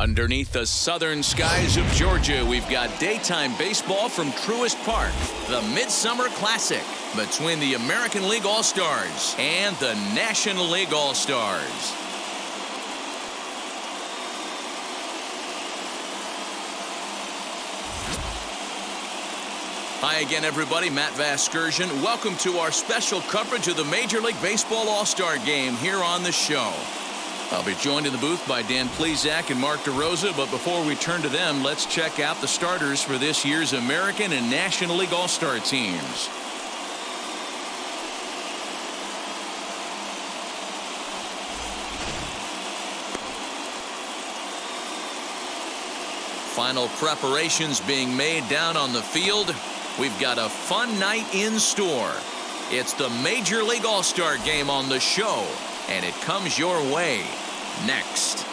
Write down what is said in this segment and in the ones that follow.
Underneath the southern skies of Georgia, we've got daytime baseball from Truist Park. The Midsummer Classic between the American League All-Stars and the National League All-Stars. Hi again, everybody. Matt Vasgersian. Welcome to our special coverage of the Major League Baseball All-Star Game here on the show. I'll be joined in the booth by Dan Plesac and Mark DeRosa, but before we turn to them, let's check out the starters for this year's American and National League All-Star teams. Final preparations being made down on the field. We've got a fun night in store. It's the Major League All-Star Game on the show, and it comes your way next.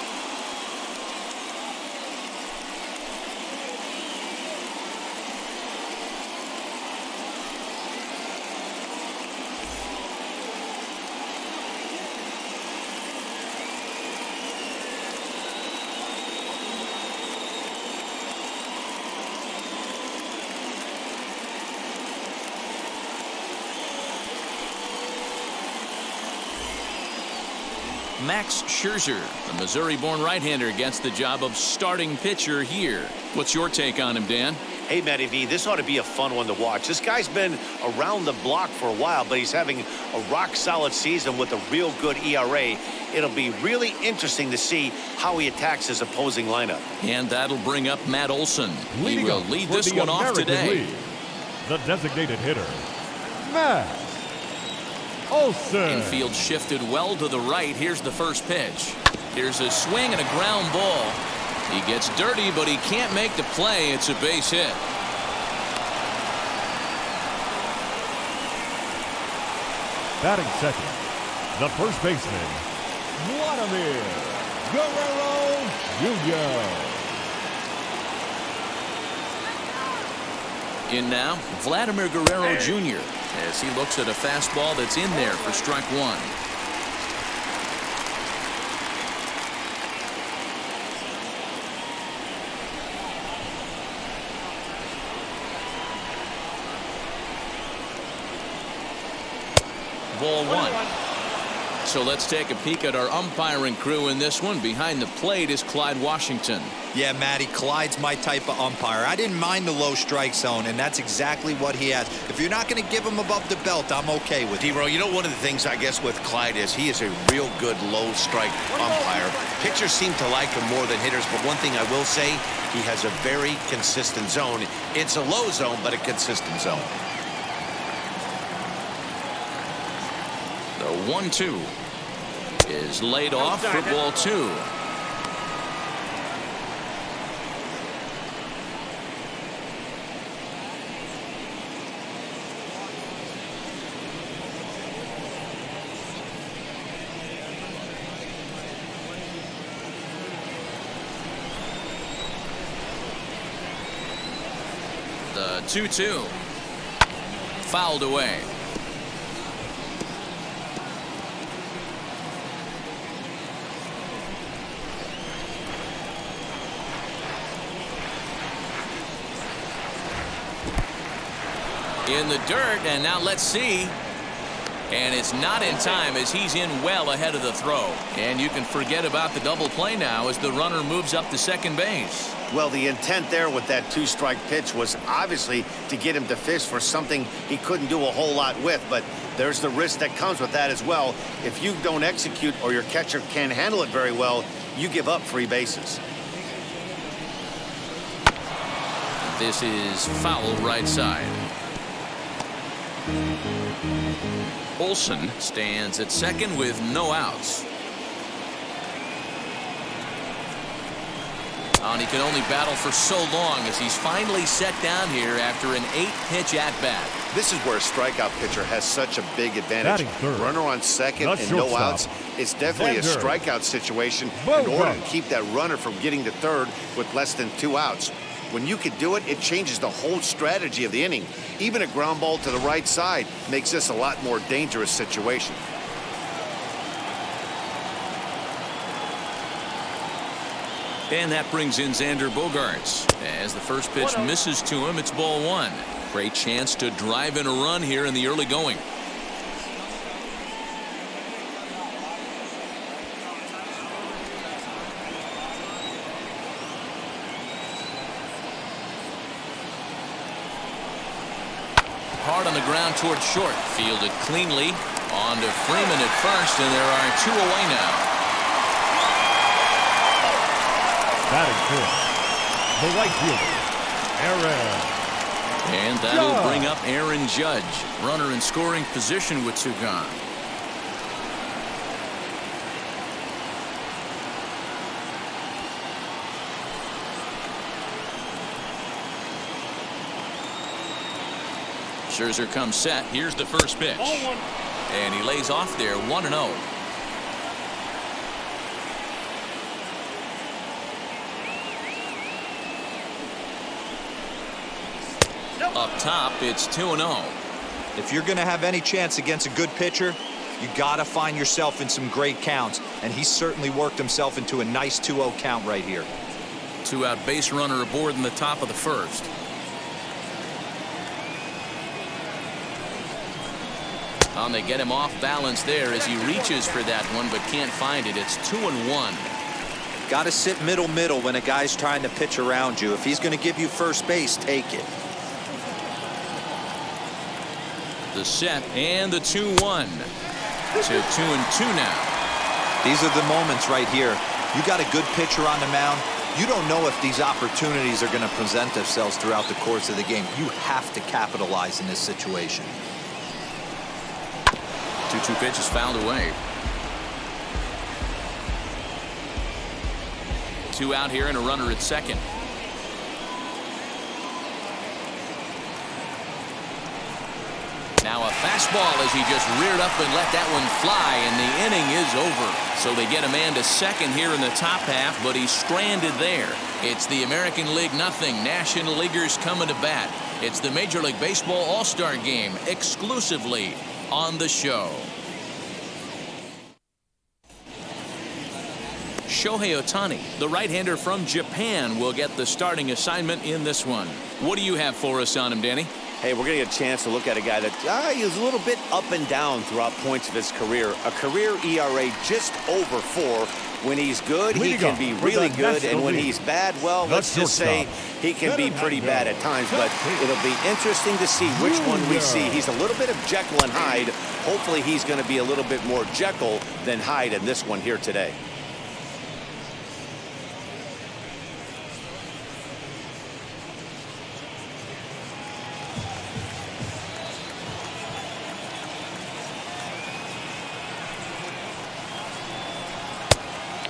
Max Scherzer, the Missouri-born right-hander, gets the job of starting pitcher here. What's your take on him, Dan? Hey, Matty V, this ought to be a fun one to watch. This guy's been around the block for a while, but he's having a rock-solid season with a real good ERA. It'll be really interesting to see how he attacks his opposing lineup. And that'll bring up Matt Olsen. He will lead this one off today. The designated hitter, Matt Olsen. Infield shifted well to the right. Here's the first pitch. Here's a swing and a ground ball. He gets dirty, but he can't make the play. It's a base hit. Batting second, the first baseman, Vladimir Guerrero Jr. In now, Vladimir Guerrero Jr. as he looks at a fastball that's in there for strike one. Ball one. So let's take a peek at our umpiring crew in this one. Behind the plate is Clyde Washington. Yeah, Matty, Clyde's my type of umpire. I didn't mind the low strike zone, and that's exactly what he has. If you're not going to give him above the belt, I'm okay with it. D-Row, you know, one of the things I guess with Clyde is he is a real good low strike umpire. Pitchers seem to like him more than hitters, but one thing I will say, he has a very consistent zone. It's a low zone, but a consistent zone. The 1-2 is laid off for ball two. The 2-2 fouled away. In the dirt, and now let's see. And it's not in time as he's in well ahead of the throw. And you can forget about the double play now as the runner moves up to second base. Well, the intent there with that two-strike pitch was obviously to get him to fish for something he couldn't do a whole lot with, but there's the risk that comes with that as well. If you don't execute or your catcher can't handle it very well, you give up free bases. This is foul right side. Olsen stands at second with no outs. And he can only battle for so long as he's finally set down here after an 8-pitch at-bat. This is where a strikeout pitcher has such a big advantage. Runner on second and no outs. It's definitely a strikeout situation in order to keep that runner from getting to third with less than 2 outs. When you can do it, it changes the whole strategy of the inning. Even a ground ball to the right side makes this a lot more dangerous situation. And that brings in Xander Bogaerts. As the first pitch misses to him, it's ball one. Great chance to drive in a run here in the early going. Hard on the ground towards short. Fielded cleanly. On to Freeman at first, and there are two away now. Batting fourth, the right fielder, Aaron. And that'll bring up Aaron Judge. Runner in scoring position with two gone. Scherzer comes set. Here's the first pitch. And he lays off there 1-0. Up top, it's 2-0. If you're going to have any chance against a good pitcher, you got to find yourself in some great counts. And he certainly worked himself into a nice 2-0 count right here. Two-out base runner aboard in the top of the first. And they get him off balance there as he reaches for that one but can't find it. It's 2-1. Got to sit middle when a guy's trying to pitch around you. If he's going to give you first base, take it. The set and the 2-1 to 2-2 now. These are the moments right here. You got a good pitcher on the mound. You don't know if these opportunities are going to present themselves throughout the course of the game. You have to capitalize in this situation. 2-2 pitch is fouled away. Two out here and a runner at second. Now a fastball as he just reared up and let that one fly, and the inning is over. So they get a man to second here in the top half, but he's stranded there. It's the American League nothing. National Leaguers coming to bat. It's the Major League Baseball All-Star Game exclusively on the show. Shohei Ohtani, the right-hander from Japan, will get the starting assignment in this one. What do you have for us on him, Danny? Hey, we're going to get a chance to look at a guy that is a little bit up and down throughout points of his career. A career ERA just over 4. When he's good, he can be really good, and when he's bad, well, let's just say he can be pretty bad at times. But it'll be interesting to see which one we see. He's a little bit of Jekyll and Hyde. Hopefully he's going to be a little bit more Jekyll than Hyde in this one here today.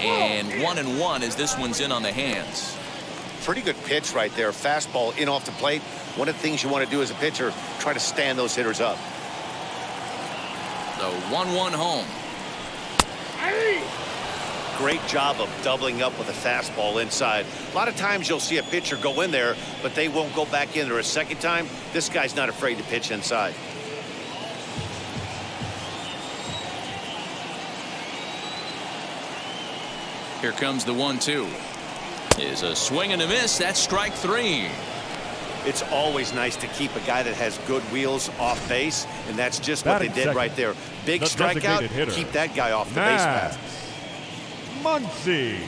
And 1-1 as this one's in on the hands. Pretty good pitch right there. Fastball in off the plate. One of the things you want to do as a pitcher, try to stand those hitters up. The 1-1 home. Great job of doubling up with a fastball inside. A lot of times you'll see a pitcher go in there, but they won't go back in there a second time. This guy's not afraid to pitch inside. Here comes the 1-2. Is a swing and a miss. That's strike 3. It's always nice to keep a guy that has good wheels off base, and that's just what they did right there. Big strikeout, keep that guy off the base path. Muncie.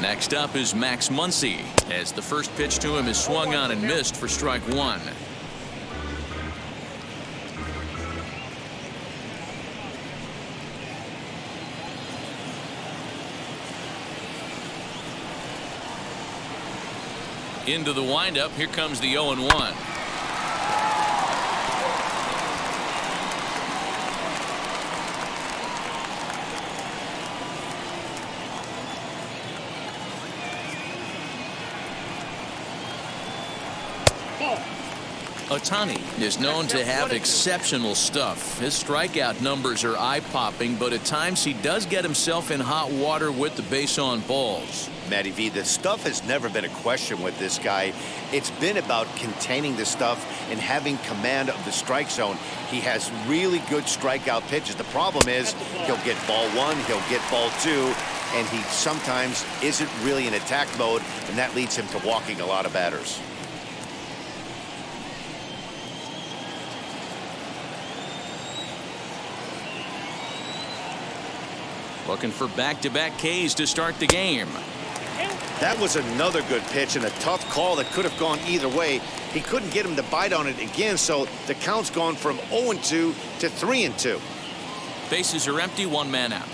Next up is Max Muncie, as the first pitch to him is swung on and missed for strike 1. Into the windup. Here comes the 0-1. Ohtani is known to have exceptional stuff. His strikeout numbers are eye-popping, but at times he does get himself in hot water with the base on balls. Matty V, the stuff has never been a question with this guy. It's been about containing the stuff and having command of the strike zone. He has really good strikeout pitches. The problem is he'll get ball one, he'll get ball two, and he sometimes isn't really in attack mode, and that leads him to walking a lot of batters. Looking for back-to-back Ks to start the game. That was another good pitch and a tough call that could have gone either way. He couldn't get him to bite on it again, so the count's gone from 0-2 to 3-2. Bases are empty, one man out.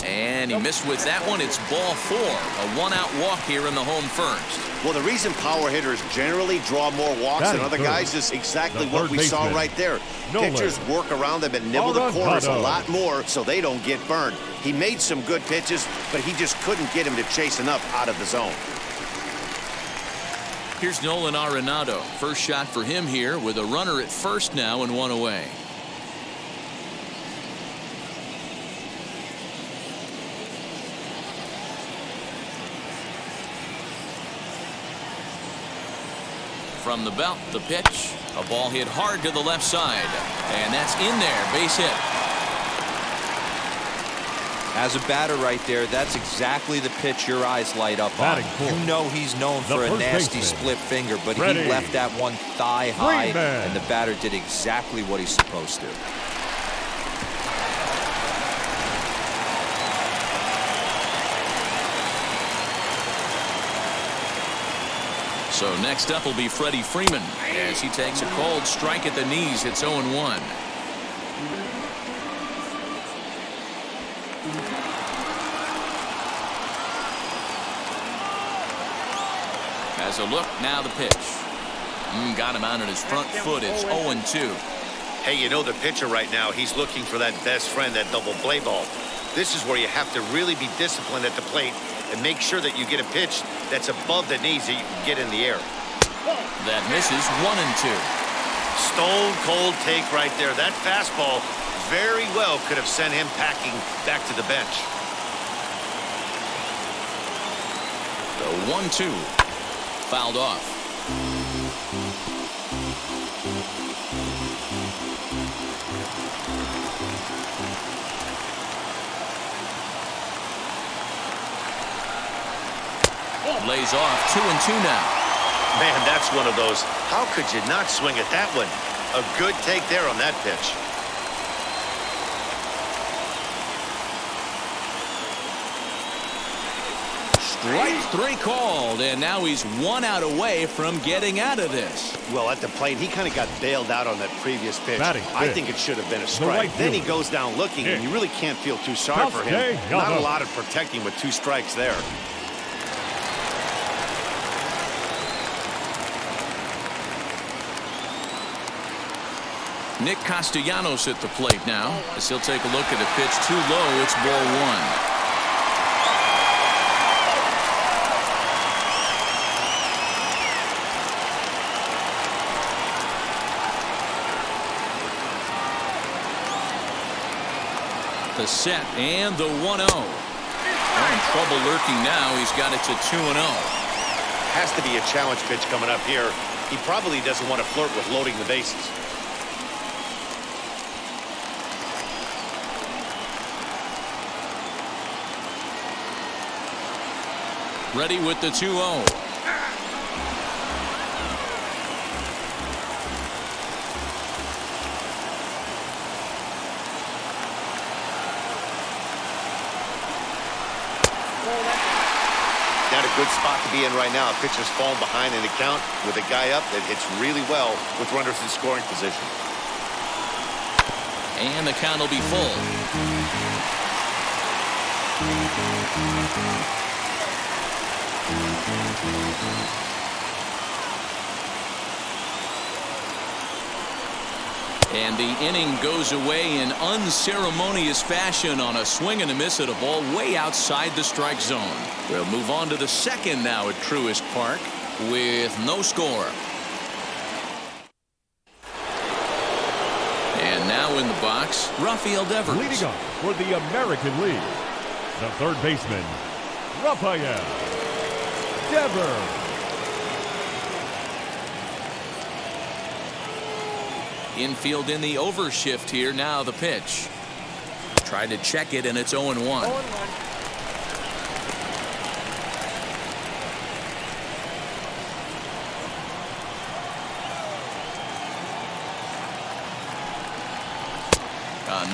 And he missed with that one. It's ball four. A one-out walk here in the home first. Well, the reason power hitters generally draw more walks than other guys is exactly what we saw right there. Pitchers work around them and nibble the corners a lot more so they don't get burned. He made some good pitches, but he just couldn't get him to chase enough out of the zone. Here's Nolan Arenado. First shot for him here with a runner at first now and one away. From the belt, the pitch. A ball hit hard to the left side. And that's in there. Base hit. As a batter right there, that's exactly the pitch your eyes light up on. You know he's known for a nasty split finger, but he left that one thigh high, and the batter did exactly what he's supposed to. So next up will be Freddy Freeman as he takes a cold strike at the knees. It's 0-1. Has a look, now the pitch. Got him out on his front foot. It's 0-2. Hey, you know the pitcher right now, he's looking for that best friend, that double play ball. This is where you have to really be disciplined at the plate and make sure that you get a pitch that's above the knees that you can get in the air. That misses. 1-2. Stone cold take right there. That fastball very well could have sent him packing back to the bench. The 1-2 fouled off. Lays off. 2-2 now. Man, that's one of those. How could you not swing at that one? A good take there on that pitch. Strike three called, and now he's one out away from getting out of this. Well, at the plate, he kind of got bailed out on that previous pitch. I think it should have been a strike. Then he goes down looking, and you really can't feel too sorry for him. Not a lot of protecting with two strikes there. Nick Castellanos at the plate now as he'll take a look at a pitch too low. It's ball one. The set and the 1-0. In trouble lurking now. He's got it to 2-0. Has to be a challenge pitch coming up here. He probably doesn't want to flirt with loading the bases. Ready with the 2-0. Not a good spot to be in right now. Pitcher's falling behind in the count with a guy up that hits really well with runners in scoring position. And the count will be full. And the inning goes away in unceremonious fashion on a swing and a miss at a ball way outside the strike zone. We'll move on to the second now at Truist Park with no score. And now in the box, Rafael Devers. Leading up for the American League, the third baseman, Rafael Devers. Infield in the overshift here. Now the pitch. Tried to check it, and it's 0-1. 0-1.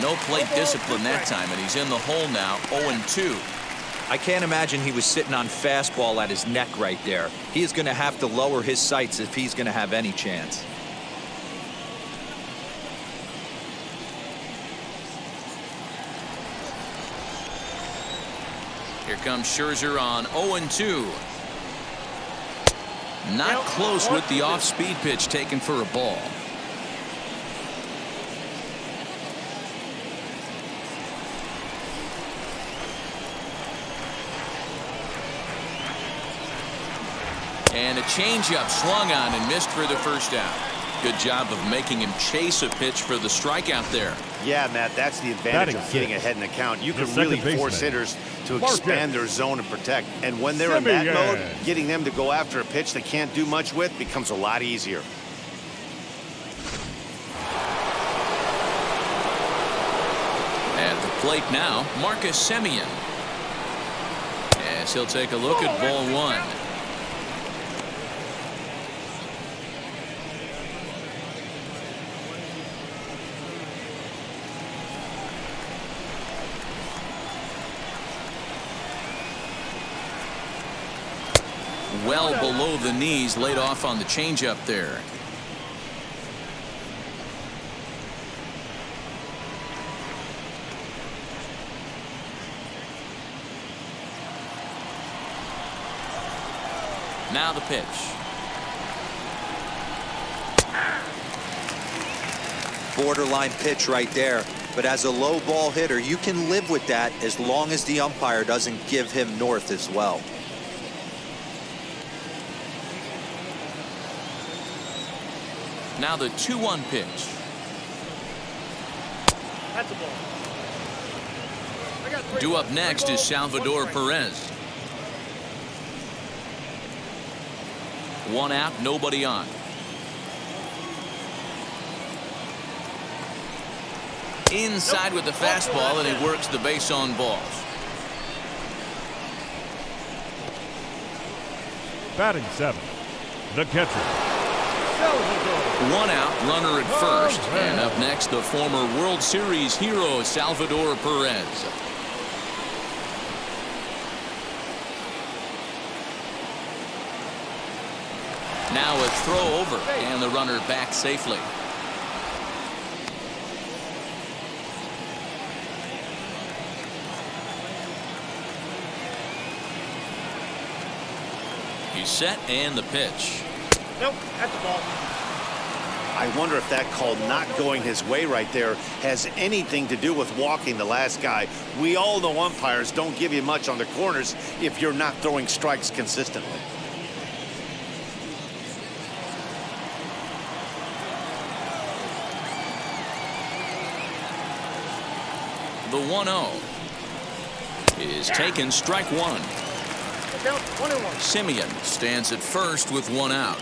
No plate discipline that time, and he's in the hole now. 0-2. I can't imagine he was sitting on fastball at his neck right there. He is going to have to lower his sights if he's going to have any chance. Here comes Scherzer on 0-2. Not close with the off-speed pitch taken for a ball. And a changeup swung on and missed for the first out. Good job of making him chase a pitch for the strikeout there. Yeah, Matt, that's the advantage of getting ahead in the count. You can really force hitters to expand their zone and protect. And when they're in that mode, getting them to go after a pitch they can't do much with becomes a lot easier. At the plate now, Marcus Simeon. As he'll take a look at ball one. Well below the knees, laid off on the changeup there. Now the pitch. Borderline pitch right there. But as a low ball hitter, you can live with that as long as the umpire doesn't give him north as well. Now the 2-1 pitch. That's a ball. Due up next is Salvador Perez. 1 out, nobody on. Inside with the fastball, and he works the base on balls. Batting 7, the catcher. 1 out, runner at first. And up next, the former World Series hero, Salvador Perez. Now a throw over, and the runner back safely. He's set, and the pitch. Nope, that's the ball. I wonder if that call not going his way right there has anything to do with walking the last guy. We all know umpires don't give you much on the corners if you're not throwing strikes consistently. The 1-0 is taken, strike one. 1-1. Simeon stands at first with 1 out.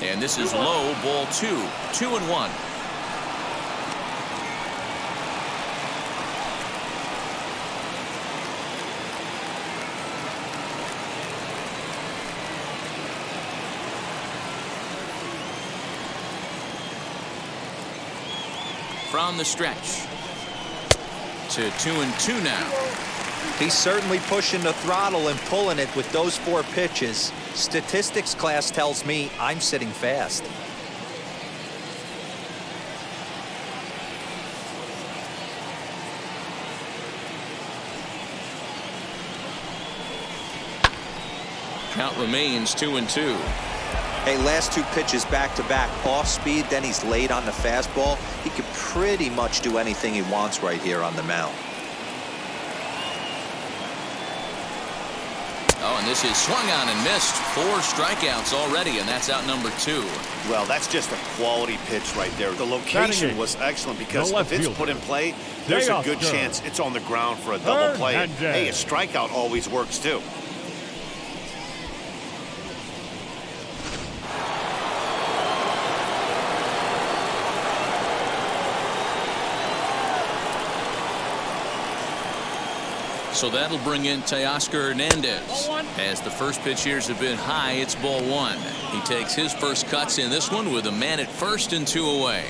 And this is low, ball 2. 2-1. From the stretch to 2-2 now. He's certainly pushing the throttle and pulling it with those 4 pitches. Statistics class tells me I'm sitting fast. Count remains 2-2. Hey, last two pitches back-to-back, off speed, then he's late on the fastball. He could pretty much do anything he wants right here on the mound. Oh, and this is swung on and missed. 4 strikeouts already, and that's out number 2. Well, that's just a quality pitch right there. The location was excellent because if it's put in play, there's a good chance it's on the ground for a double play. And, hey, a strikeout always works too. So that'll bring in Teoscar Hernandez. As the first pitch years have been high, it's ball 1. He takes his first cuts in this one with a man at first and 2 away.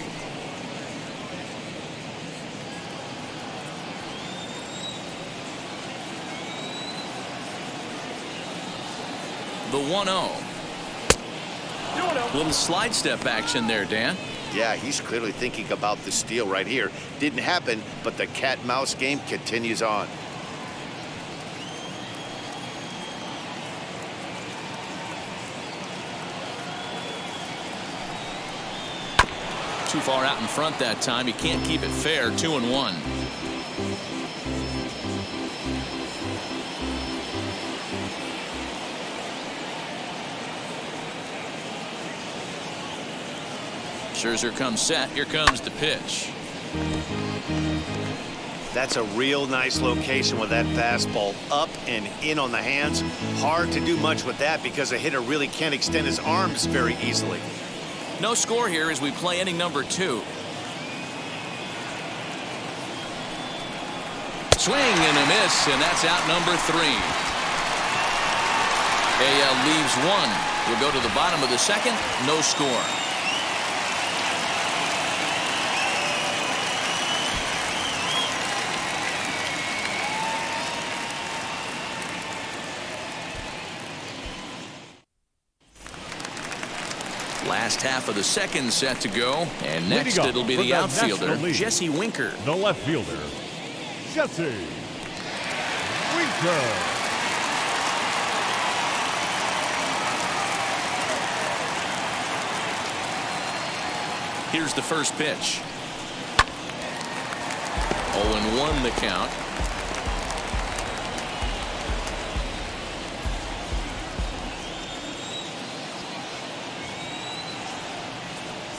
The 1-0. Little slide step action there, Dan. Yeah, he's clearly thinking about the steal right here. Didn't happen, but the cat-mouse game continues on. Too far out in front that time. He can't keep it fair. 2-1. Scherzer comes set. Here comes the pitch. That's a real nice location with that fastball up and in on the hands. Hard to do much with that because a hitter really can't extend his arms very easily. No score here as we play inning number 2. Swing and a miss, and that's out number 3. AL leaves 1. We'll go to the bottom of the second. No score. Last half of the second set to go, and next it'll be the outfielder, Jesse Winker. The left fielder, Jesse Winker. Here's the first pitch. 0-1 the count.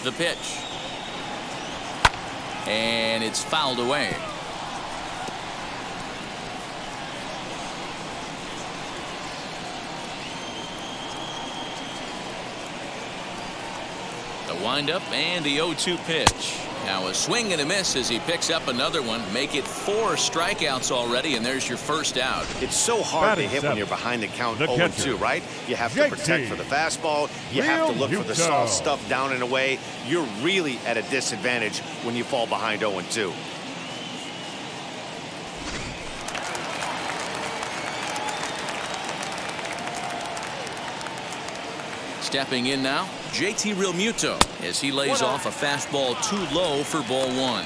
The pitch. And it's fouled away. The windup and the 0-2 pitch. Now a swing and a miss as he picks up another one. Make it 4 strikeouts already, and there's your first out. It's so hard to hit when you're behind the count 0-2, right? You have to protect for the fastball. You have to look for the soft stuff down and away. You're really at a disadvantage when you fall behind 0-2. Stepping in now, JT Realmuto as he lays off a fastball too low for ball 1.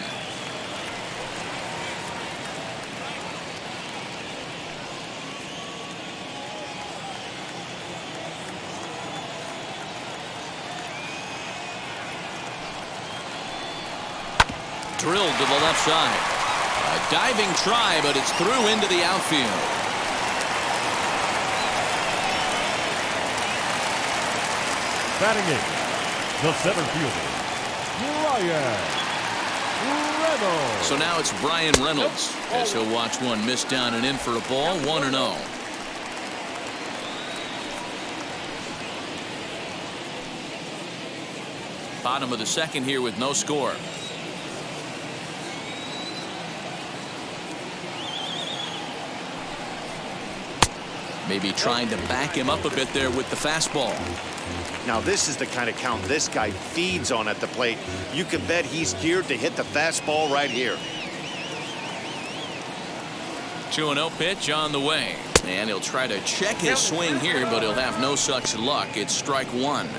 Drilled to the left side. A diving try, but it's through into the outfield. Batting in, the center fielder, Reynolds. So now it's Brian Reynolds as he'll watch one miss down and in for a ball. 1-0. Bottom of the second here with no score. Maybe trying to back him up a bit there with the fastball. Now this is the kind of count this guy feeds on at the plate. You can bet he's geared to hit the fastball right here. 2-0 pitch on the way. And he'll try to check his swing here, but he'll have no such luck. It's strike 1.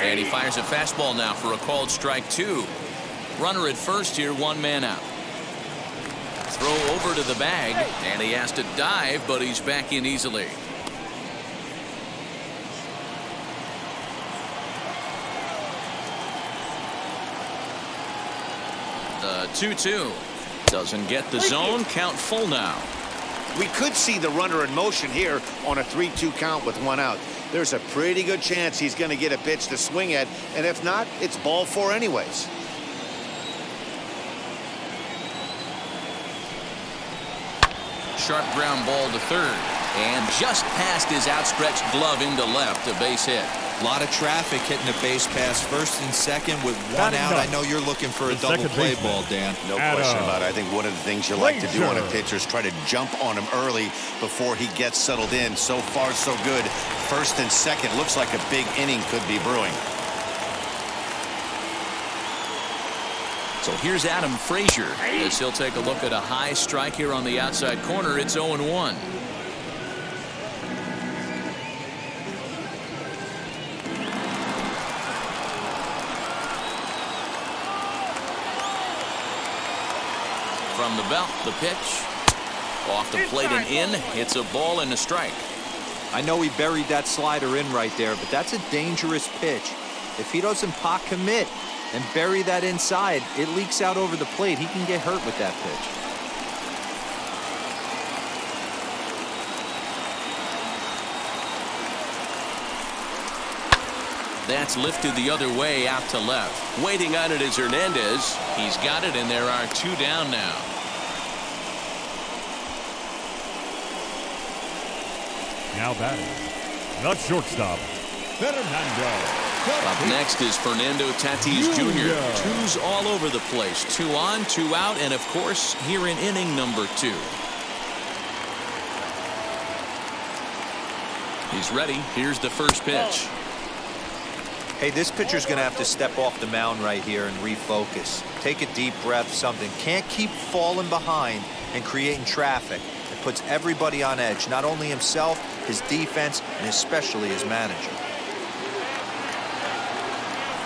And he fires a fastball now for a called strike 2. Runner at first here, 1 man out. Throw over to the bag, and he has to dive, but he's back in easily. The 2-2 doesn't get the zone. Count full now. We could see the runner in motion here on a 3-2 count with 1 out. There's a pretty good chance he's going to get a pitch to swing at, and if not, it's ball 4 anyways. Sharp ground ball to third, and just past his outstretched glove into left, a base hit. A lot of traffic hitting the base pass first and second with 1 out. I know you're looking for a double play ball, Dan. No question about it. I think one of the things you like to do on a pitcher is try to jump on him early before he gets settled in. So far, so good. First and second, looks like a big inning could be brewing. So here's Adam Frazier as he'll take a look at a high strike here on the outside corner. It's 0-1. From the belt, the pitch. Off the plate and in. Hits a ball and a strike. I know he buried that slider in right there, but that's a dangerous pitch. If he doesn't pot commit and bury that inside, it leaks out over the plate. He can get hurt with that pitch. That's lifted the other way out to left. Waiting on it is Hernandez. He's got it, and there are 2 down now. Now batting, the shortstop, Fernando. Up next is Fernando Tatis Jr. 2's all over the place. 2 on, 2 out, and of course, here in inning number 2. He's ready. Here's the first pitch. Hey, this pitcher's going to have to step off the mound right here and refocus. Take a deep breath, something. Can't keep falling behind and creating traffic. It puts everybody on edge, not only himself, his defense, and especially his manager.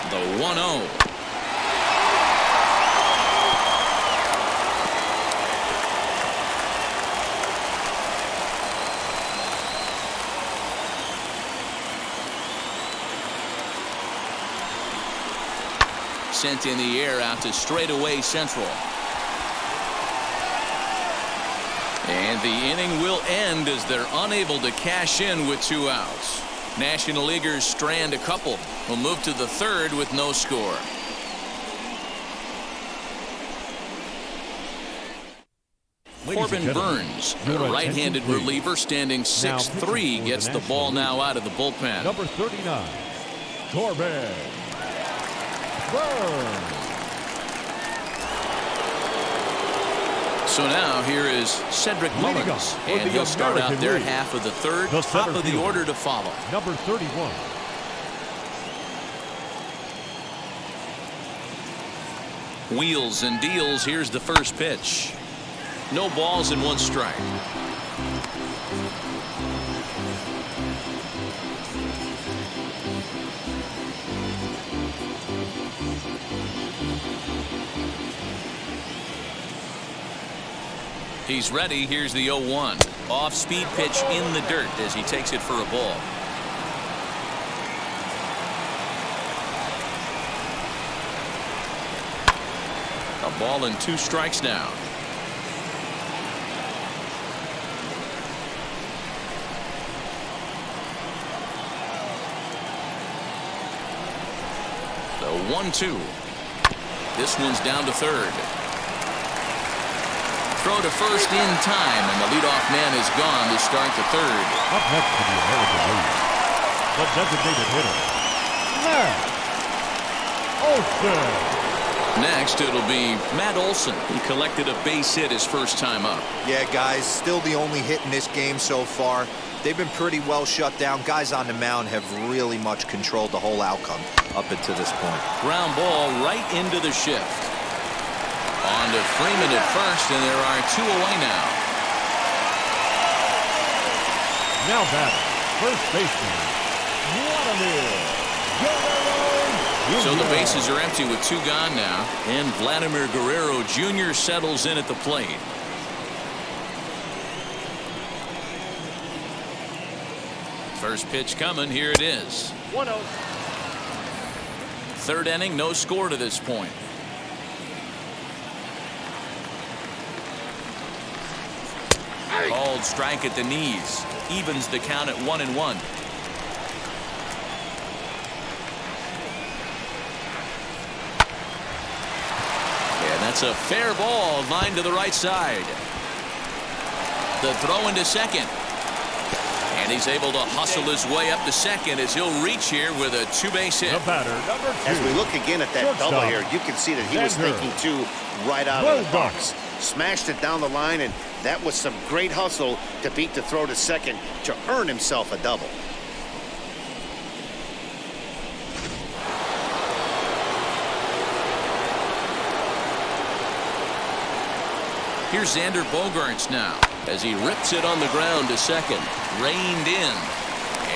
The 1-0. Sent in the air out to straightaway central. And the inning will end as they're unable to cash in with 2 outs. National Leaguers strand a couple. Will move to the third with no score. Corbin Burns, the right-handed reliever, standing 6'3", gets the ball now out of the bullpen. Number 39, Corbin Burns. So now here is Cedric Mullins, and he'll start out their half of the third, top of the order to follow. Number 31. Wheels and deals. Here's the first pitch. No balls and 1 strike. He's ready. Here's the 0-1. Off-speed pitch in the dirt as he takes it for a ball. A ball and 2 strikes now. The 1-2. This one's down to third. Throw to first in time, and the leadoff man is gone to start the third. Up next to the American League, the designated hitter, Matt Olsen. Next, it'll be Matt Olsen. He collected a base hit his first time up. Yeah, guys, still the only hit in this game so far. They've been pretty well shut down. Guys on the mound have really much controlled the whole outcome up until this point. Ground ball right into the shift. On to Freeman at first, and there are 2 away now. Now batting, first baseman, Vladimir Guerrero So the bases are empty with 2 gone now, and Vladimir Guerrero Jr. settles in at the plate. First pitch coming. Here it is. 1-0. Third inning, no score to this point. Called strike at the knees. Evens the count at 1-1. And that's a fair ball, line to the right side. The throw into second. And he's able to hustle his way up to second as he'll reach here with a 2-base hit. The batter, number 2. As we look again at that Shortstop. double here, you can see that he was thinking too right out of the box. Smashed it down the line, and that was some great hustle to beat the throw to second to earn himself a double. Here's Xander Bogaerts now as he rips it on the ground to second. Reined in.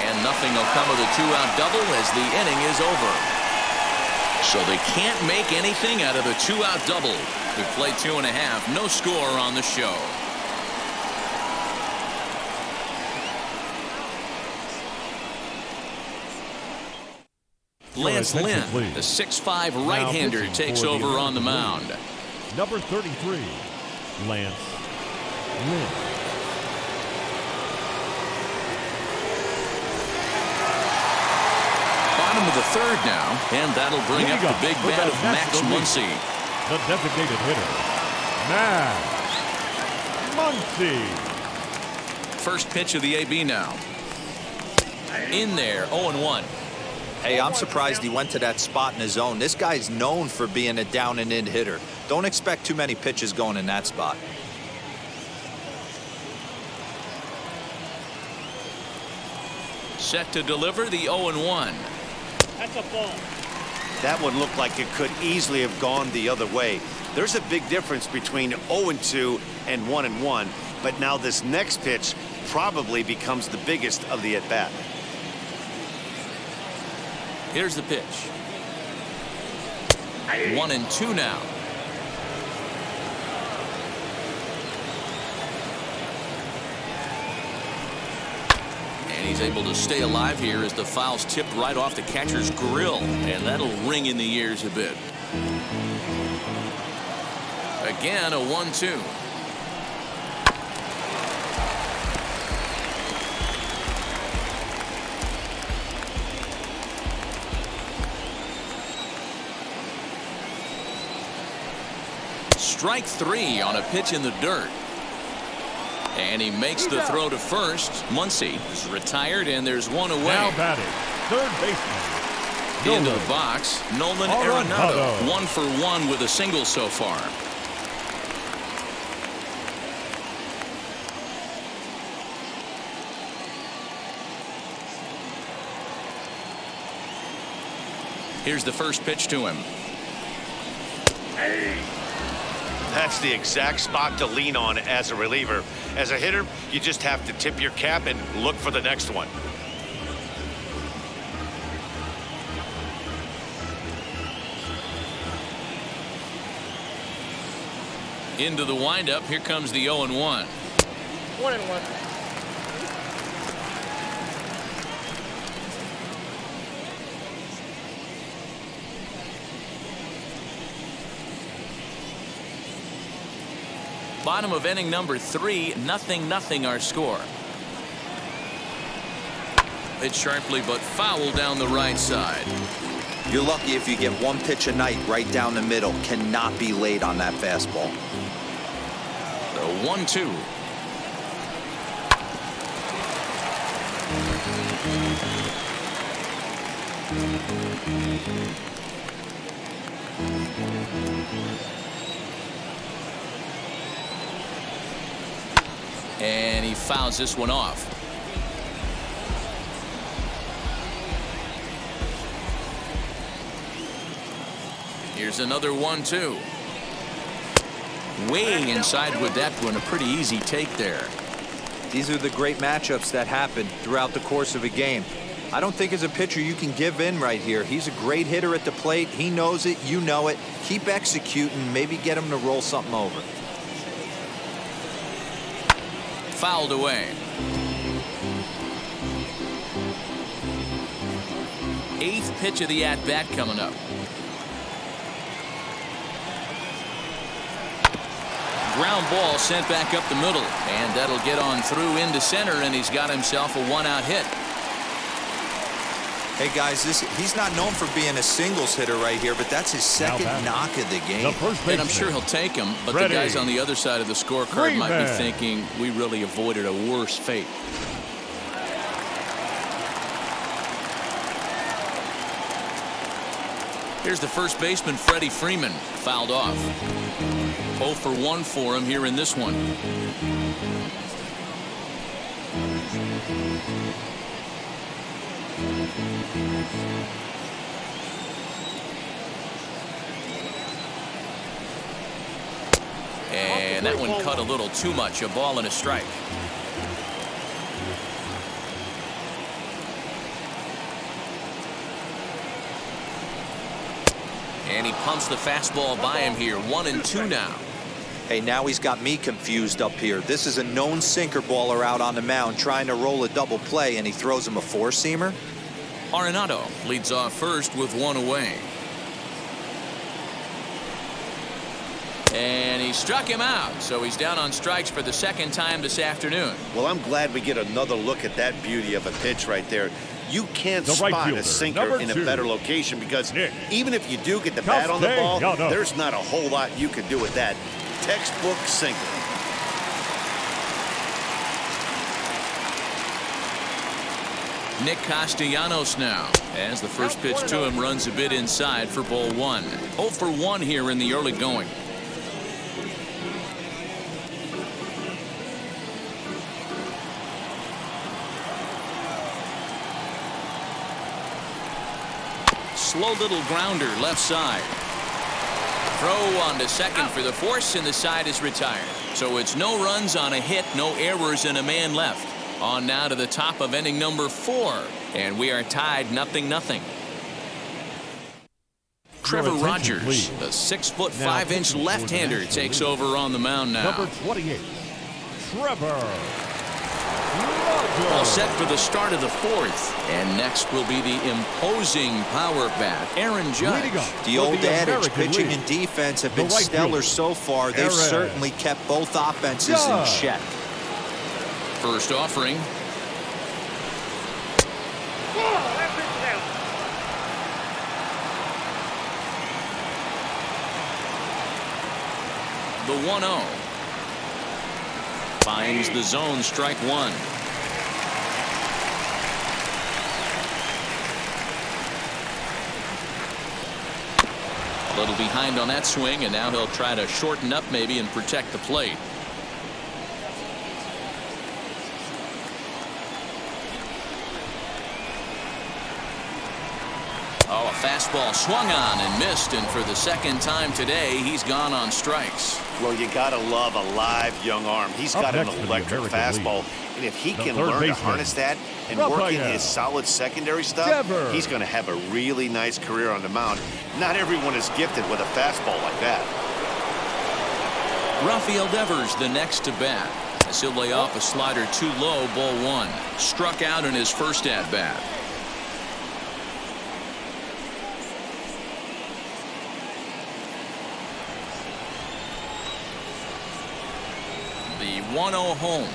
And nothing will come of the 2-out double as the inning is over. So they can't make anything out of the 2-out double. We play 2.5. No score on the show. Lance Lynn, the 6'5" right-hander, takes over on the mound. Number 33, Lance Lynn. Bottom of the third now, and that'll bring up the big bat of Max Muncie. The designated hitter, Max Muncie. First pitch of the AB now. In there, 0-1. Hey, I'm surprised he went to that spot in his zone. This guy's known for being a down and in hitter. Don't expect too many pitches going in that spot. Set to deliver the 0-1. That's a ball. That one looked like it could easily have gone the other way. There's a big difference between 0-2 and 1-1, but now this next pitch probably becomes the biggest of the at-bat. Here's the pitch. 1-2 now. And he's able to stay alive here as the foul's tipped right off the catcher's grill, and that'll ring in the ears a bit. Again, a 1-2. Strike 3 on a pitch in the dirt. And he makes the throw to first. Muncie is retired, and there's one away. Now batting, third baseman. Into the box, Nolan Arenado. 1 for 1 with a single so far. Here's the first pitch to him. That's the exact spot to lean on as a reliever. As a hitter, you just have to tip your cap and look for the next one. Into the windup. Here comes the 0-1. 1-1. Bottom of inning number 3, 0-0 our score. Hit sharply but foul down the right side. You're lucky if you get one pitch a night right down the middle. Cannot be late on that fastball. The 1-2. And he fouls this one off. Here's another 1-2. Way inside with that one. A pretty easy take there. These are the great matchups that happen throughout the course of a game. I don't think as a pitcher you can give in right here. He's a great hitter at the plate. He knows it. You know it. Keep executing. Maybe get him to roll something over. Fouled away. 8th pitch of the at-bat coming up. Ground ball sent back up the middle, and that'll get on through into center, and he's got himself a 1-out hit. Hey guys, he's not known for being a singles hitter right here, but that's his second knock of the game. And I'm sure he'll take him, but the guys on the other side of the scorecard might be thinking we really avoided a worse fate. Here's the first baseman, Freddy Freeman, fouled off. 0 for 1 for him here in this one. And that one cut a little too much. A ball and a strike. And he pumps the fastball by him here. 1-2 now. Hey, now he's got me confused up here. This is a known sinker baller out on the mound trying to roll a double play, and he throws him a four-seamer. Arenado leads off first with 1 away. And he struck him out, so he's down on strikes for the second time this afternoon. Well, I'm glad we get another look at that beauty of a pitch right there. You can't spot a sinker in a better location because even if you do get the bat on the ball, there's not a whole lot you can do with that. Textbook sinker. Nick Castellanos now, as the first pitch to him runs a bit inside for ball 1. 0 for 1 here in the early going. Slow little grounder left side. Throw on to second for the force, and the side is retired. So it's no runs on a hit, no errors, and a man left. On now to the top of inning number 4, and we are tied 0-0. Trevor Rogers, the 6'5" left-hander, takes over on the mound now. Number 28, Trevor. All set for the start of the 4th, and next will be the imposing power bat, Aaron Judge. The old adage, pitching and defense have been stellar so far. They've certainly kept both offenses in check. First offering. The 1-0. Finds the zone, strike 1. A little behind on that swing, and now he'll try to shorten up maybe and protect the plate. Oh, a fastball swung on and missed, and for the second time today, he's gone on strikes. Well, you gotta love a live young arm. He's got an electric fastball, and if he can learn to harness that and work in his solid secondary stuff, he's going to have a really nice career on the mound. Not everyone is gifted with a fastball like that. Rafael Devers the next to bat, as he'll lay off a slider too low, ball 1. Struck out in his first at bat. The 1-0 home.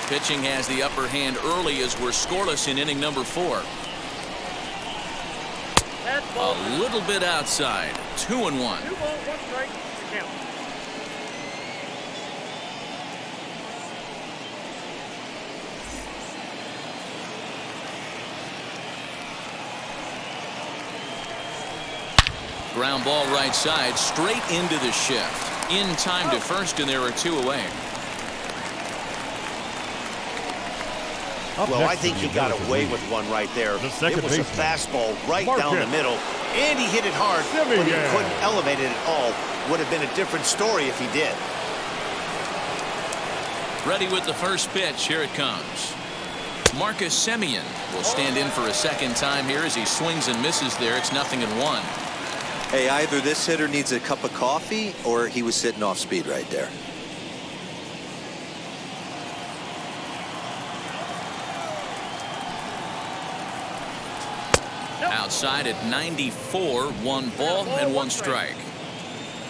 Pitching has the upper hand early as we're scoreless in inning number 4. A little bit outside. 2-1. 2 balls, 1 strike. Count. Ground ball right side, straight into the shift. In time to first, and there are 2 away. Well, I think he got away with one right there. It was a fastball right down the middle, and he hit it hard, but he couldn't elevate it at all. Would have been a different story if he did. Ready with the first pitch. Here it comes. Marcus Simeon will stand in for a second time here as he swings and misses there. It's 0-1. Hey, either this hitter needs a cup of coffee or he was sitting off speed right there. Outside at 94, 1 ball and 1 strike.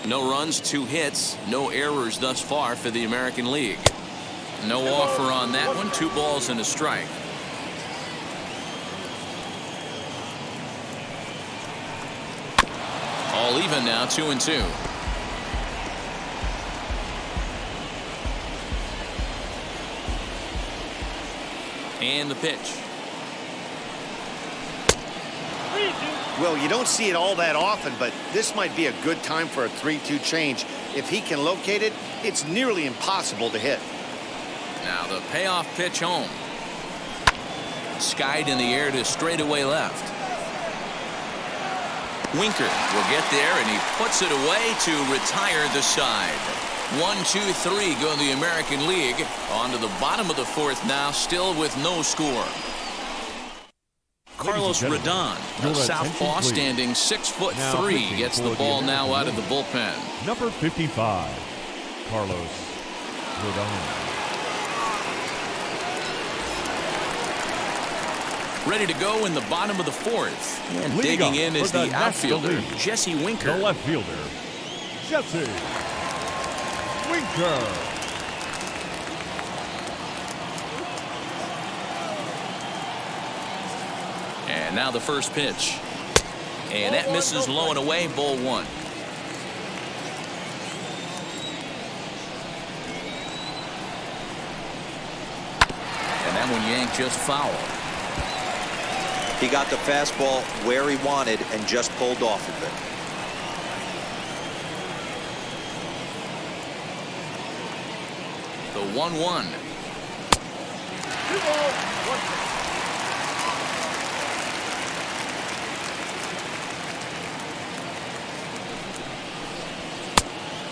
No runs, 2 hits, no errors thus far for the American League. No offer on that one. 2 balls and a strike. All even now, 2-2. And the pitch. Well, you don't see it all that often, but this might be a good time for a 3-2 change. If he can locate it, it's nearly impossible to hit. Now the payoff pitch home. Skied in the air to straightaway left. Winker will get there, and he puts it away to retire the side. 1-2-3 go the American League. On to the bottom of the 4th now, still with no score. Carlos Radon, the southpaw, standing 6'3", gets the ball now out of the bullpen. Number 55, Carlos Radon. Ready to go in the bottom of the 4th. And digging in is the outfielder, Jesse Winker. The left fielder, Jesse Winker. And now the first pitch. And that misses low and away, ball 1. And that one yanked just foul. He got the fastball where he wanted and just pulled off of it. The 1-1. 2 balls, 1 strike.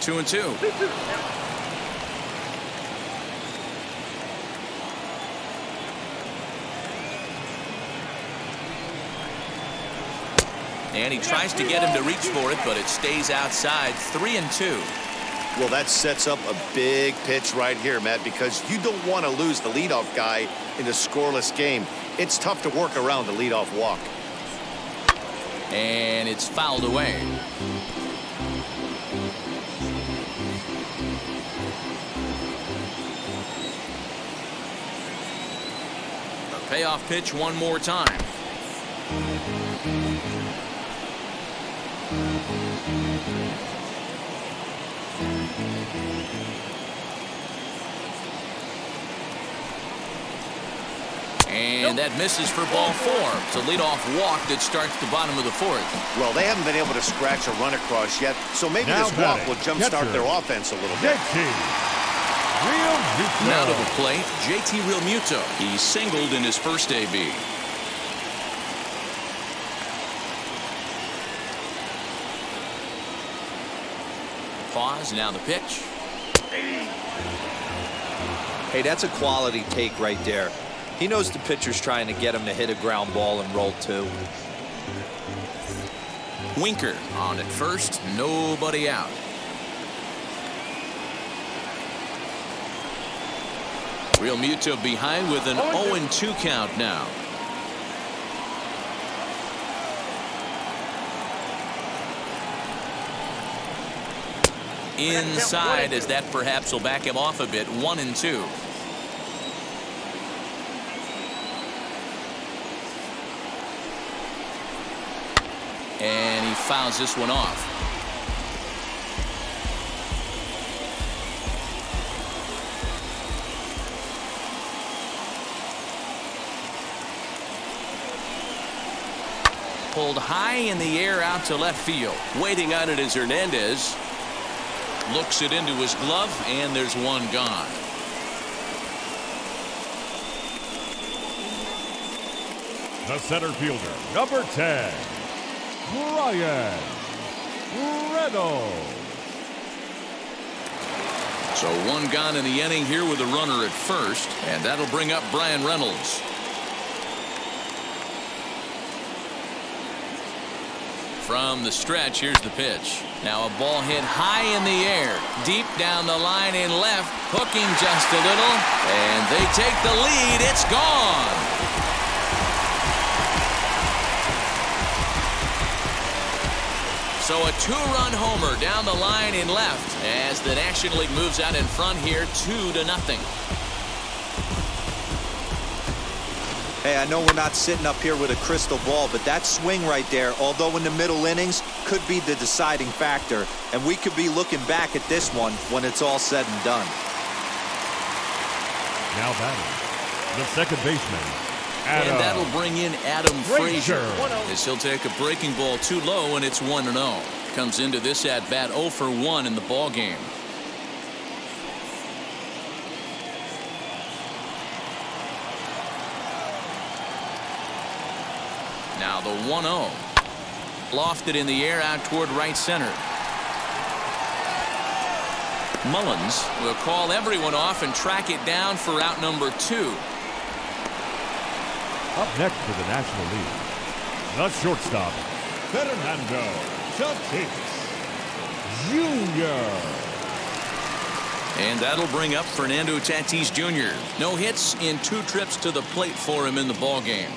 Two and 2. 2-2. And he tries to get him to reach for it, but it stays outside. 3-2. Well, that sets up a big pitch right here, Matt, because you don't want to lose the leadoff guy in a scoreless game. It's tough to work around the leadoff walk. And it's fouled away. The payoff pitch one more time. And that misses for ball 4. It's a leadoff walk that starts the bottom of the 4th. Well, they haven't been able to scratch a run across yet, so maybe this walk will jumpstart their offense a little bit. Now to the plate, JT Realmuto. He singled in his first AB. Pause, now the pitch. Hey, that's a quality take right there. He knows the pitcher's trying to get him to hit a ground ball and roll 2. Winker on at first, nobody out. Realmuto behind with an 0-2 count now. Inside, as that perhaps will back him off a bit. 1-2. And he fouls this one off. Pulled high in the air out to left field. Waiting on it is Hernandez. Looks it into his glove, and there's one gone. The center fielder, number 10, Reynolds. So one gone in the inning here with a runner at first, and that'll bring up Brian Reynolds. From the stretch, here's the pitch. Now a ball hit high in the air, deep down the line in left, hooking just a little, and they take the lead. It's gone. So a two-run homer down the line in left as the National League moves out in front here 2-0. Hey, I know we're not sitting up here with a crystal ball, but that swing right there, although in the middle innings, could be the deciding factor. And we could be looking back at this one when it's all said and done. Now batting, the second baseman, Adam. And that'll bring in Adam Frazier. As he'll take a breaking ball too low, and it's 1-0. Comes into this at bat 0 for 1 in the ball game. Now the 1-0. Lofted in the air out toward right center. Mullins will call everyone off and track it down for out number 2. Up next for the National League, the shortstop, Fernando Tatis Jr. And that'll bring up Fernando Tatis Jr. No hits in 2 trips to the plate for him in the ball game.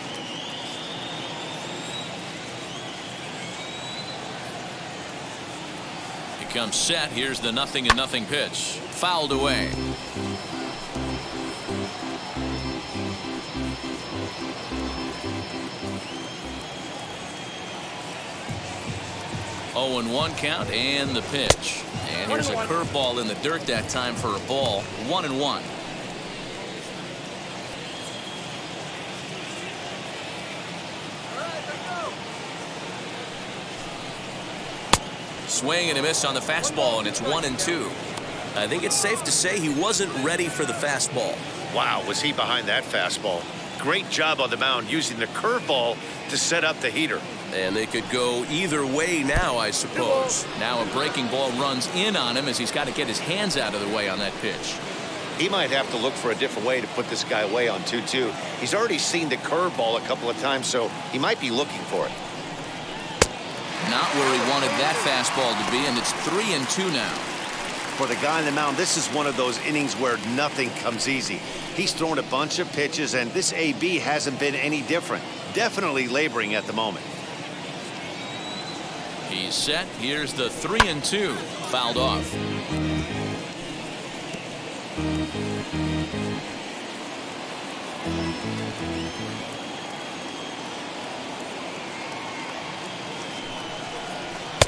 He comes set. Here's the 0-0 pitch. Fouled away. Oh, and 1 count and the pitch. And here's a curveball in the dirt that time for a ball. 1-1. Swing and a miss on the fastball, and it's 1-2. I think it's safe to say he wasn't ready for the fastball. Wow, was he behind that fastball? Great job on the mound using the curveball to set up the heater. And they could go either way now, I suppose. Now a breaking ball runs in on him as he's got to get his hands out of the way on that pitch. He might have to look for a different way to put this guy away on 2-2. He's already seen the curveball a couple of times, so he might be looking for it. Not where he wanted that fastball to be, and it's 3-2 now. For the guy on the mound, this is one of those innings where nothing comes easy. He's thrown a bunch of pitches, and this AB hasn't been any different. Definitely laboring at the moment. He's set. Here's the 3-2. Fouled off.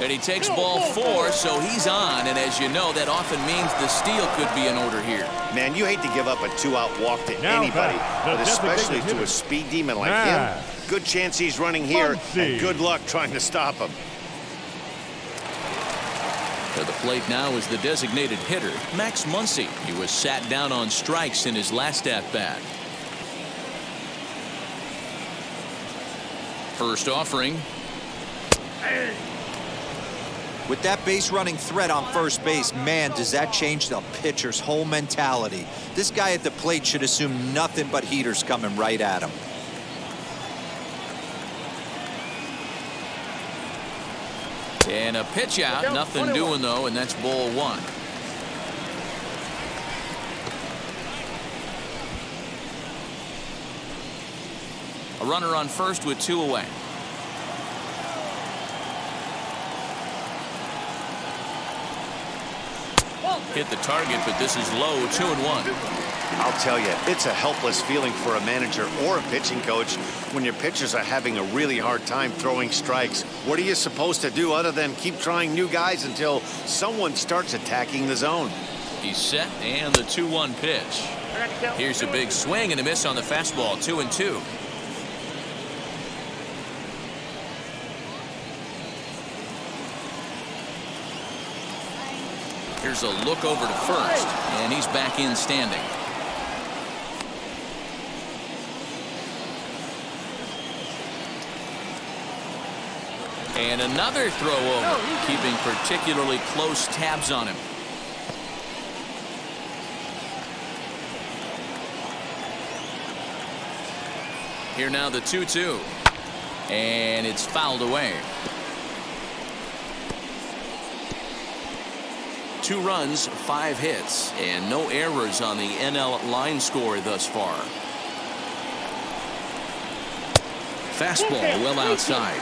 And he takes ball 4, so he's on. And as you know, that often means the steal could be in order here. Man, you hate to give up a 2-out walk to anybody, but especially to a speed demon like him. Good chance he's running here, and good luck trying to stop him. At the plate now is the designated hitter, Max Muncie. He was sat down on strikes in his last at-bat. First offering. With that base running threat on first base, man, does that change the pitcher's whole mentality. This guy at the plate should assume nothing but heaters coming right at him. And a pitch out, nothing doing though, and that's ball 1. A runner on first with 2 away. Hit the target, but this is low. 2-1. I'll tell you, it's a helpless feeling for a manager or a pitching coach when your pitchers are having a really hard time throwing strikes. What are you supposed to do other than keep trying new guys until someone starts attacking the zone? He's set, and the 2-1 pitch. Here's a big swing and a miss on the fastball. 2-2. Here's a look over to first, and he's back in standing. And another throw over, keeping particularly close tabs on him. Here now the 2-2. And it's fouled away. 2 runs, 5 hits, and no errors on the NL line score thus far. Fastball well outside.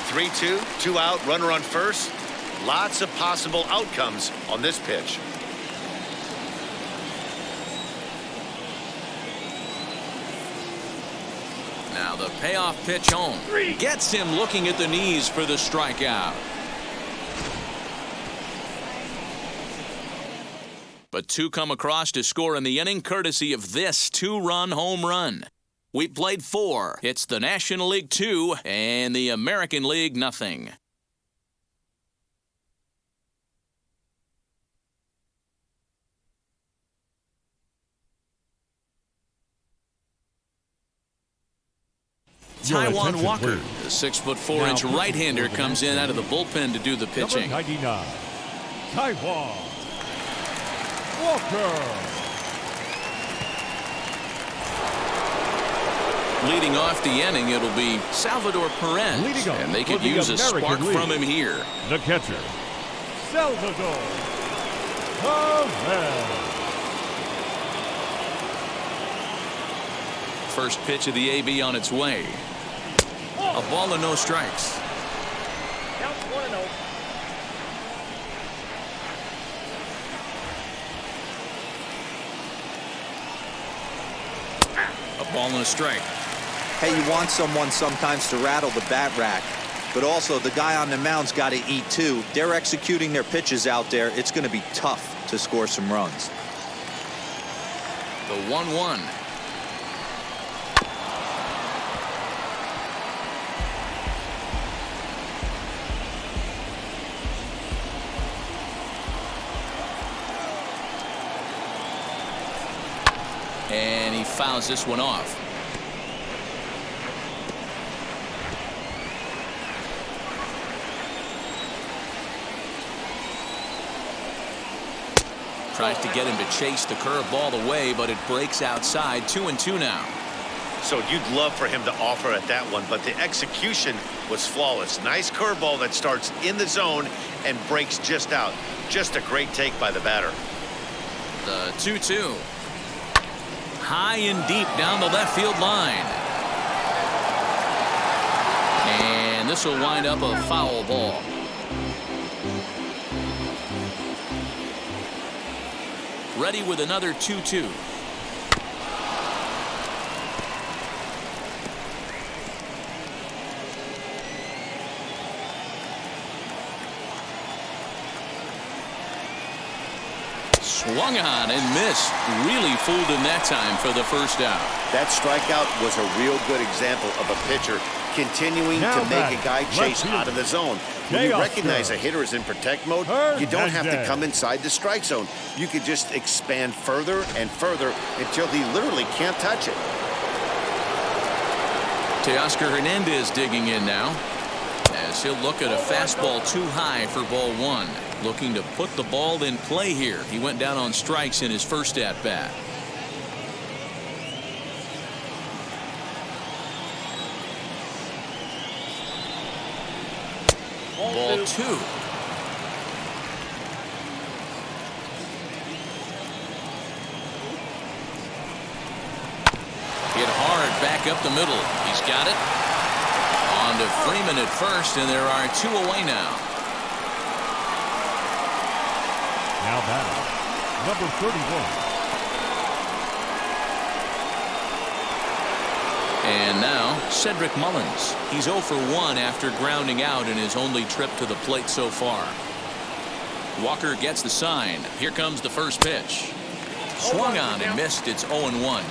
3-2, 2 out, runner on first. Lots of possible outcomes on this pitch. Now the payoff pitch home. Gets him looking at the knees for the strikeout. But 2 come across to score in the inning courtesy of this 2-run home run. We played 4. It's the National League 2 and the American League nothing. Taiwan Walker, the 6'4" right-hander, comes in out of the bullpen to do the pitching. Number 99, Taiwan Walker. Leading off the inning, it'll be Salvador Perez, and they could use a spark from him here. The catcher, Salvador Perez. First pitch of the AB on its way. A ball and no strikes. Count 1-0. A ball and a strike. Hey, you want someone sometimes to rattle the bat rack, but also the guy on the mound's got to eat too. They're executing their pitches out there. It's going to be tough to score some runs. The 1-1. And he fouls this one off. Tries to get him to chase the curveball away, but it breaks outside. 2-2 now. So you'd love for him to offer at that one, but the execution was flawless. Nice curveball that starts in the zone and breaks just out. Just a great take by the batter. The 2-2. High and deep down the left field line. And this will wind up a foul ball. Ready with another 2-2. Swung on and missed. Really fooled him that time for the first out. That strikeout was a real good example of a pitcher continuing to make a guy chase out of the zone. When you recognize a hitter is in protect mode, you don't have to come inside the strike zone. You can just expand further and further until he literally can't touch it. Teoscar Hernandez digging in now, as he'll look at a fastball too high for ball 1. Looking to put the ball in play here. He went down on strikes in his first at-bat. Ball 2. Hit hard back up the middle. He's got it. On to Freeman at first, and there are 2 away now. Now batting, number 31. And now Cedric Mullins. He's 0 for 1 after grounding out in his only trip to the plate so far. Walker gets the sign. Here comes the first pitch. Swung on and missed. It's 0-1.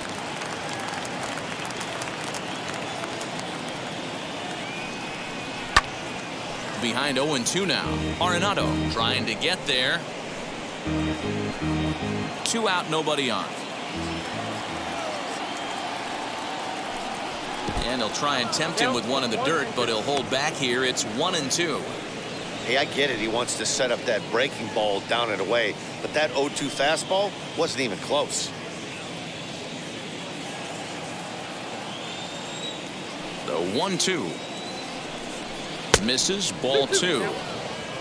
Behind 0-2 now. Arenado trying to get there. 2 out, nobody on. And he'll try and tempt him with one in the dirt, but he'll hold back here. It's 1-2. Hey, I get it. He wants to set up that breaking ball down and away, but that 0-2 fastball wasn't even close. The 1-2. Misses, ball 2.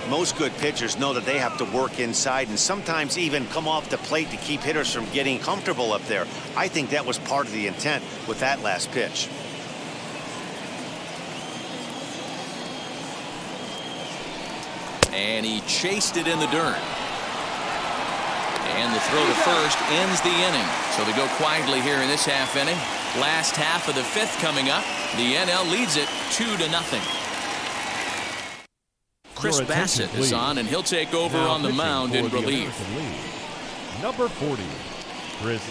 Most good pitchers know that they have to work inside and sometimes even come off the plate to keep hitters from getting comfortable up there. I think that was part of the intent with that last pitch. And he chased it in the dirt. And the throw to first ends the inning. So they go quietly here in this half inning. Last half of the 5th coming up. The NL leads it 2-0. Chris Bassett is on, and he'll take over on the mound in relief. Number 40, Chris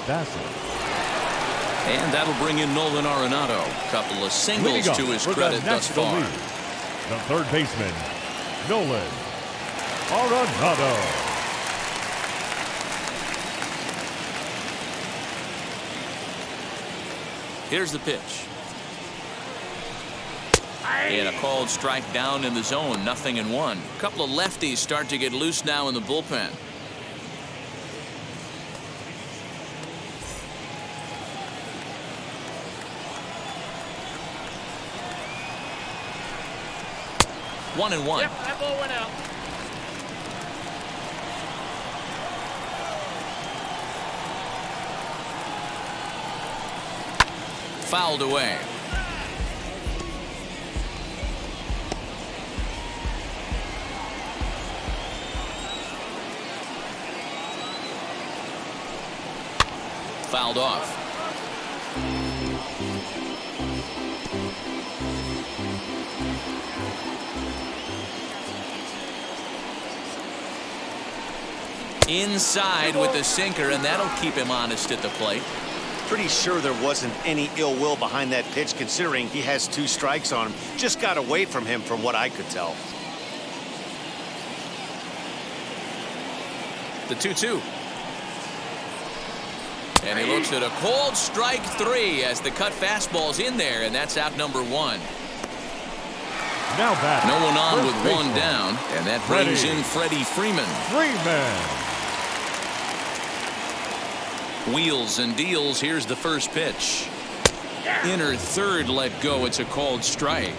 Bassett. And that'll bring in Nolan Arenado. Couple of singles to his credit thus far. The third baseman, Nolan Arenado. Here's the pitch. And a called strike down in the zone. 0-1. A couple of lefties start to get loose now in the bullpen. One and one. Yep, that ball went out. Fouled away. Fouled off. Inside with the sinker, and that'll keep him honest at the plate. Pretty sure there wasn't any ill will behind that pitch, considering he has 2 strikes on him. Just got away from him from what I could tell. The 2-2. And he looks at a cold strike 3 as the cut fastball's in there, and that's out number 1. Now back. No one on with 1 down, and that brings in Freddy Freeman. Wheels and deals. Here's the first pitch. Inner third let go. It's a called strike.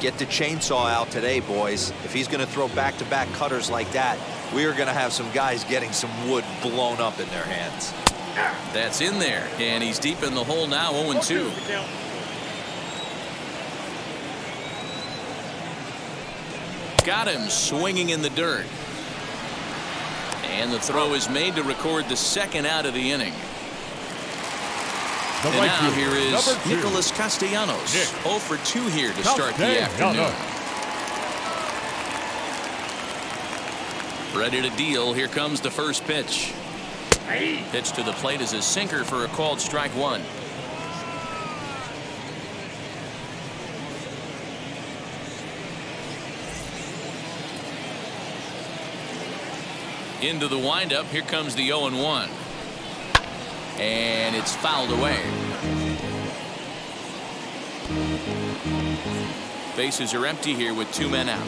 Get the chainsaw out today, boys. If he's going to throw back-to-back cutters like that, we are going to have some guys getting some wood blown up in their hands. That's in there, and he's deep in the hole now. 0-2. Got him swinging in the dirt. And the throw is made to record the 2nd out of the inning. And now here is Nicholas Castellanos. 0 for 2 here to start the afternoon. Ready to deal. Here comes the first pitch. Pitch to the plate is a sinker for a called strike 1. Into the windup. Here comes the 0-1. And it's fouled away. Bases are empty here with 2 men out.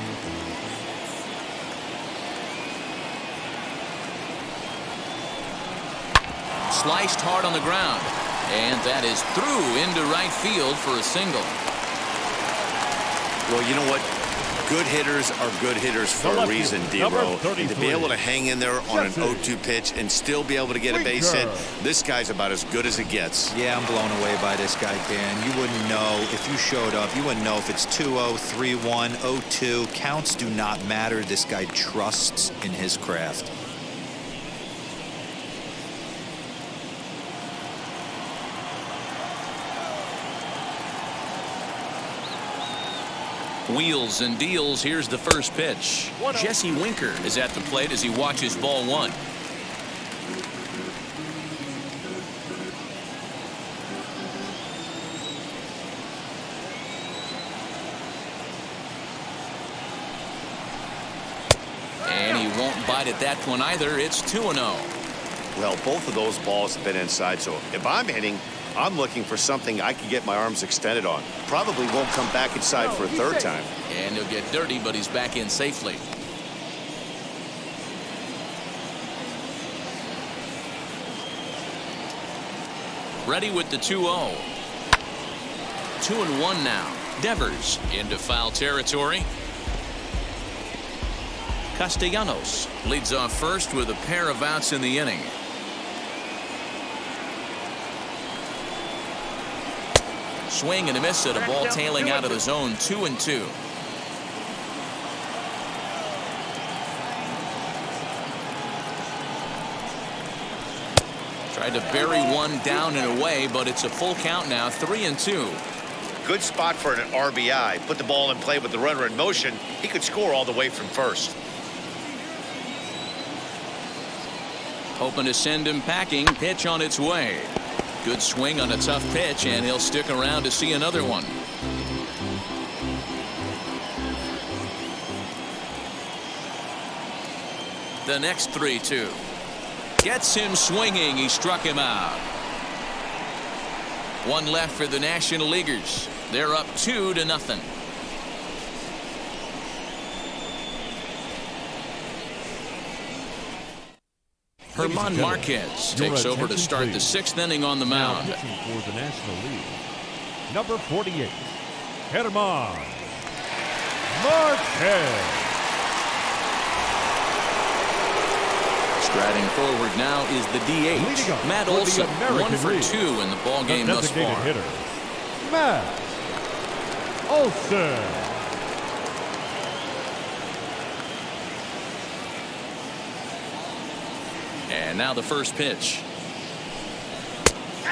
Sliced hard on the ground. And that is through into right field for a single. Well, you know what? Good hitters are good hitters for a reason, D-Row. And to be able to hang in there on an 0-2 pitch and still be able to get a base hit, this guy's about as good as it gets. Yeah, I'm blown away by this guy, Dan. You wouldn't know if you showed up. You wouldn't know if it's 2-0, 3-1, 0-2. Counts do not matter. This guy trusts in his craft. Wheels and deals. Here's the first pitch. Jesse Winker is at the plate as he watches ball 1. And he won't bite at that one either. It's 2-0. Well, both of those balls have been inside, so if I'm hitting, I'm looking for something I can get my arms extended on. Probably won't come back inside for a 3rd time. And he'll get dirty, but he's back in safely. Ready with the 2-0. 2-1 now. Devers into foul territory. Castellanos leads off first with a pair of outs in the inning. Swing and a miss at a ball tailing out of the zone. 2-2. Tried to bury one down and away, but it's a full count now. 3-2. Good spot for an RBI. Put the ball in play with the runner in motion. He could score all the way from first. Hoping to send him packing. Pitch on its way. Good swing on a tough pitch, and he'll stick around to see another one. The next 3-2. Gets him swinging. He struck him out. One left for the National Leaguers. They're up 2-0. Herman Marquez takes over to start the 6th inning on the mound. Now pitching for the National League, number 48, Herman Marquez. Striding forward now is the DH, Matt Olsen, 1 for 2 in the ball game thus far. Hitter, Matt Olsen. And now the first pitch.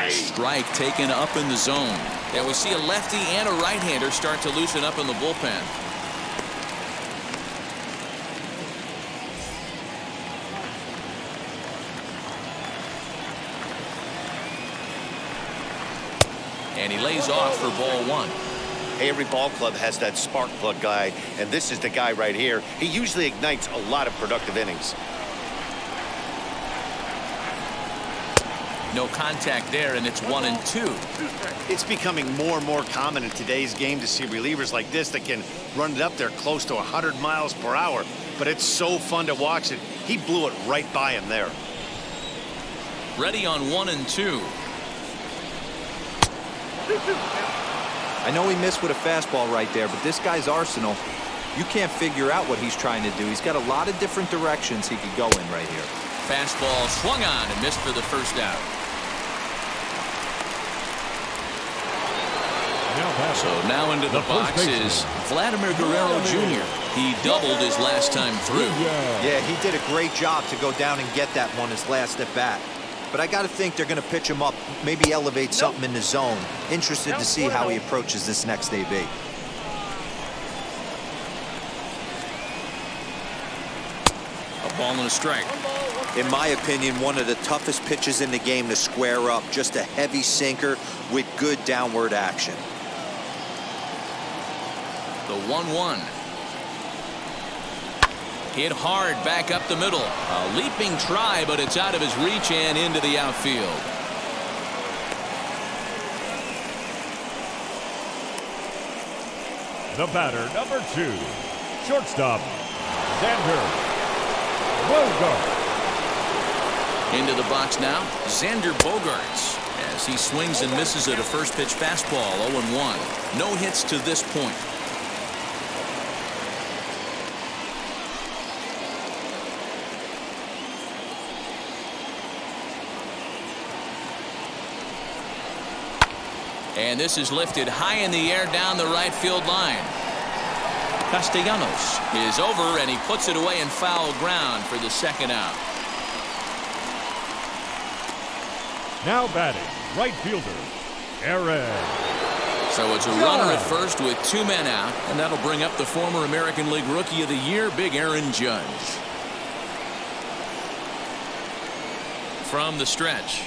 Strike taken up in the zone. And we see a lefty and a right-hander start to loosen up in the bullpen. And he lays off for ball 1. Hey, every ball club has that spark plug guy, and this is the guy right here. He usually ignites a lot of productive innings. No contact there, and it's 1-2. It's becoming more and more common in today's game to see relievers like this that can run it up there close to 100 miles per hour. But it's so fun to watch it. He blew it right by him there. Ready on 1-2. I know he missed with a fastball right there, but this guy's arsenal, you can't figure out what he's trying to do. He's got a lot of different directions he could go in right here. Fastball swung on and missed for the first out. So now into the box is Vladimir Guerrero Jr. He doubled his last time through. Yeah, he did a great job to go down and get that one his last at bat. But I got to think they're going to pitch him up, maybe elevate something in the zone. Interested to see how he approaches this next AB. A ball and a strike. In my opinion, one of the toughest pitches in the game to square up. Just a heavy sinker with good downward action. The 1-1. Hit hard back up the middle. A leaping try, but it's out of his reach and into the outfield. The batter, number 2, shortstop, Xander Bogaerts. Into the box now, Xander Bogaerts, as he swings and misses at a first pitch fastball. 0-1. No hits to this point. And this is lifted high in the air down the right field line. Castellanos is over, and he puts it away in foul ground for the second out. Now batting, right fielder, Perez. So it's a runner at first with 2 men out, and that'll bring up the former American League Rookie of the Year, Big Aaron Judge. From the stretch.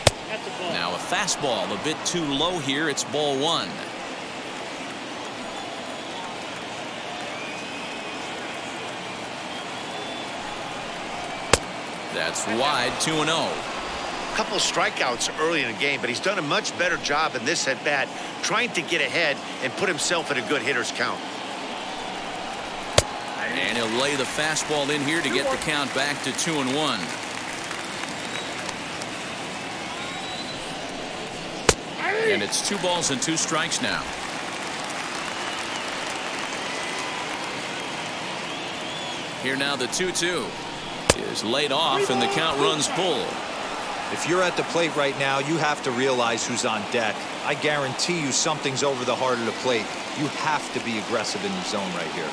Now a fastball a bit too low here. It's ball 1. That's wide. 2-0. A couple strikeouts early in the game, but he's done a much better job in this at bat, trying to get ahead and put himself in a good hitter's count. And he'll lay the fastball in here to get the count back to 2-1. And it's 2 balls and 2 strikes now. Here now the 2-2 is laid off and the count runs full. If you're at the plate right now, you have to realize who's on deck. I guarantee you something's over the heart of the plate. You have to be aggressive in the zone right here.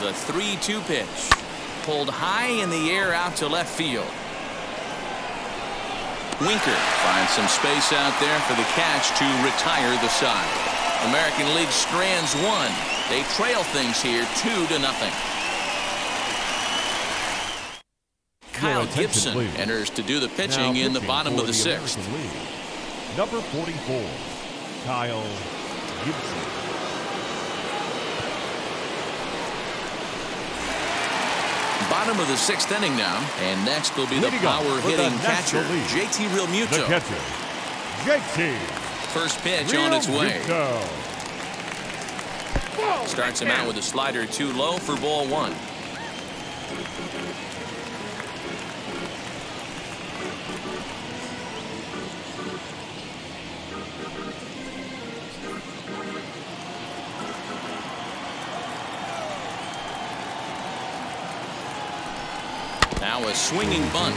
The 3-2 pitch pulled high in the air out to left field. Winker finds some space out there for the catch to retire the side. American League strands one. They trail things here 2-0. Kyle Gibson enters to do the pitching in the bottom of the 6th. Number 44, Kyle Gibson. Bottom of the 6th inning now, and next will be the power-hitting catcher, JT Realmuto. The catcher, JT. First pitch on its way. Starts him out with a slider too low for ball 1. Now a swinging bunt.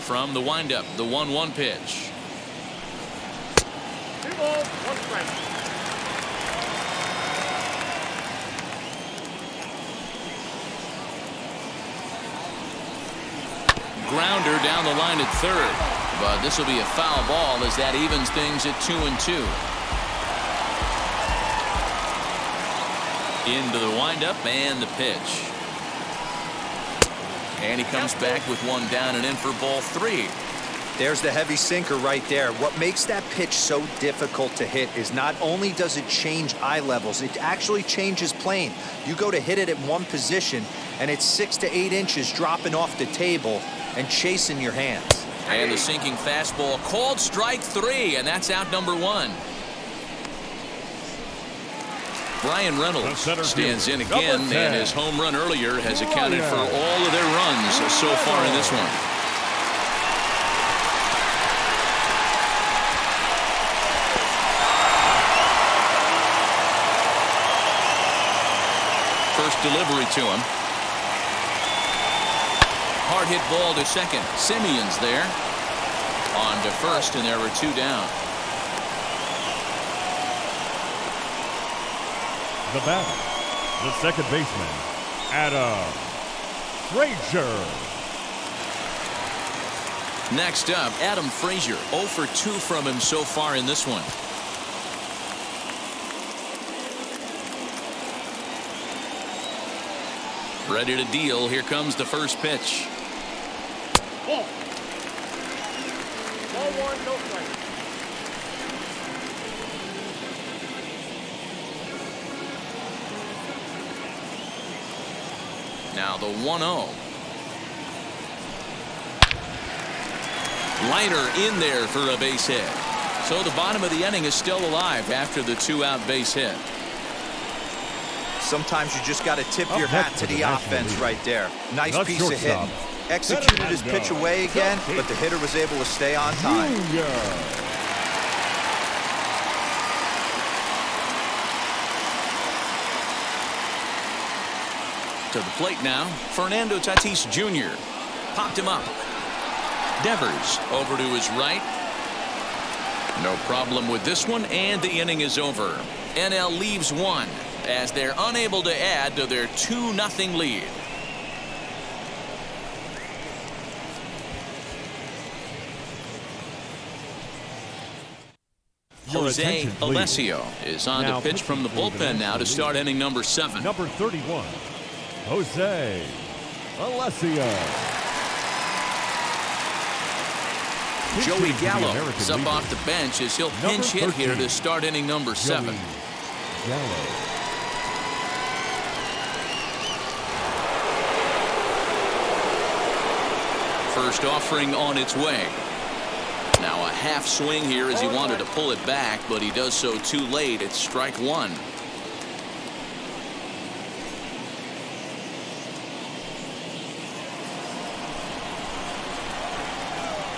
From the windup, the 1-1 pitch. 2 balls, 1 strike. Grounder down the line at third, but this will be a foul ball as that evens things at 2-2. Into the windup and the pitch. And he comes back with one down and in for ball 3. There's the heavy sinker right there. What makes that pitch so difficult to hit is not only does it change eye levels, it actually changes plane. You go to hit it at one position, and it's 6 to 8 inches dropping off the table and chasing your hands. And the sinking fastball called strike 3, and that's out number 1. Brian Reynolds stands in again, and his home run earlier has accounted for all of their runs so far in this one. First delivery to him. Hard hit ball to second. Simeon's there. On to first, and there were 2 down. The batter, the second baseman, Adam Frazier. Next up, Adam Frazier. 0 for 2 from him so far in this one. Ready to deal. Here comes the first pitch. Ball. Ball 1, no strike. Now the 1-0. Liner in there for a base hit. So the bottom of the inning is still alive after the 2-out base hit. Sometimes you just got to tip your hat to the offense right there. Nice piece of hitting. Executed his pitch away again, but the hitter was able to stay on time. To the plate now, Fernando Tatis Jr. Popped him up. Devers over to his right. No problem with this one, and the inning is over. NL leaves 1 as they're unable to add to their 2-0 lead. Jose Alessio is on to pitch from the bullpen now to start inning number 7. Number 31, Jose Alessio. Joey Gallo is up off the bench as he'll pinch hit here to start inning number 7. First offering on its way. Now a half swing here as he wanted to pull it back, but he does so too late. It's strike 1.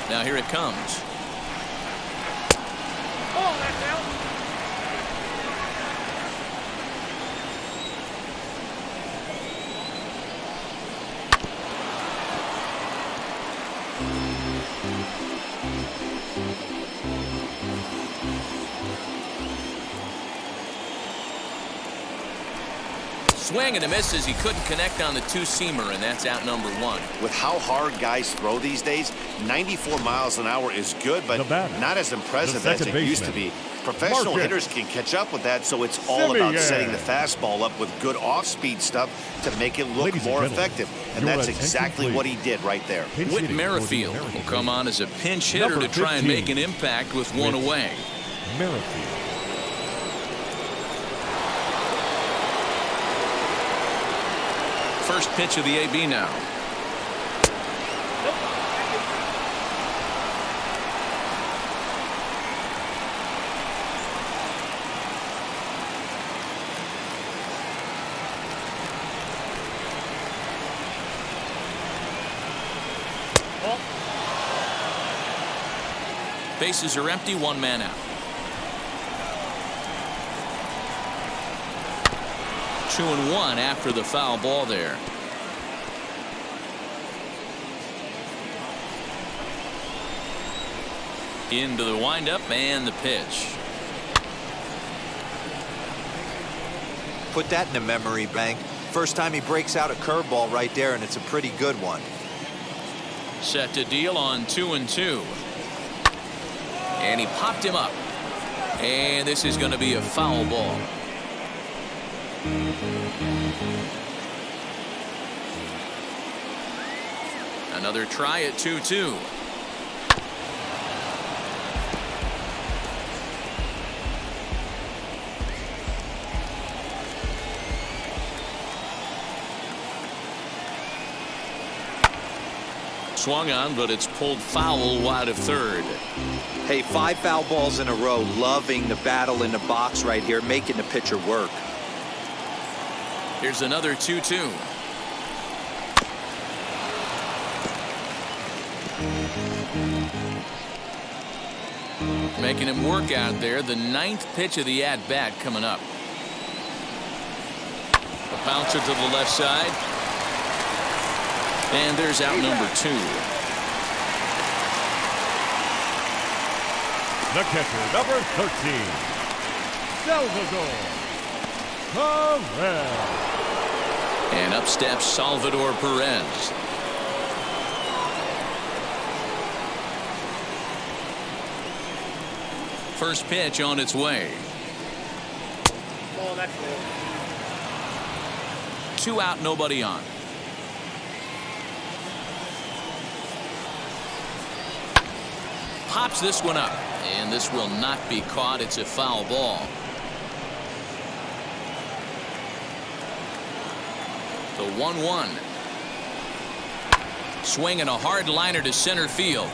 Now here it comes. Oh, that's out. Swing and a miss as he couldn't connect on the two-seamer, and that's out number one. With how hard guys throw these days, 94 miles an hour is good, but not as impressive as it used to be. Professional hitters can catch up with that, so it's all about setting the fastball up with good off-speed stuff to make it look more effective. And that's exactly what he did right there. Whit Merrifield will come on as a pinch hitter to try and make an impact with one away. Merrifield. First pitch of the AB now. Bases are empty, one man out. 2-1 after the foul ball there. Into the windup and the pitch. Put that in the memory bank. First time he breaks out a curveball right there, and it's a pretty good one. Set to deal on 2-2. And he popped him up. And this is going to be a foul ball. Another try at 2-2. Swung on, but it's pulled foul wide of third. Hey, 5 foul balls in a row. Loving the battle in the box right here, making the pitcher work. Here's another 2-2. Making him work out there. The 9th pitch of the at-bat coming up. A bouncer to the left side. And there's out number 2. The catcher, number 13, Salvador Perez. And up steps Salvador Perez. First pitch on its way. Oh, that's low. 2 out, nobody on. Pops this one up, and this will not be caught. It's a foul ball. The 1-1. Swinging a hard liner to center field.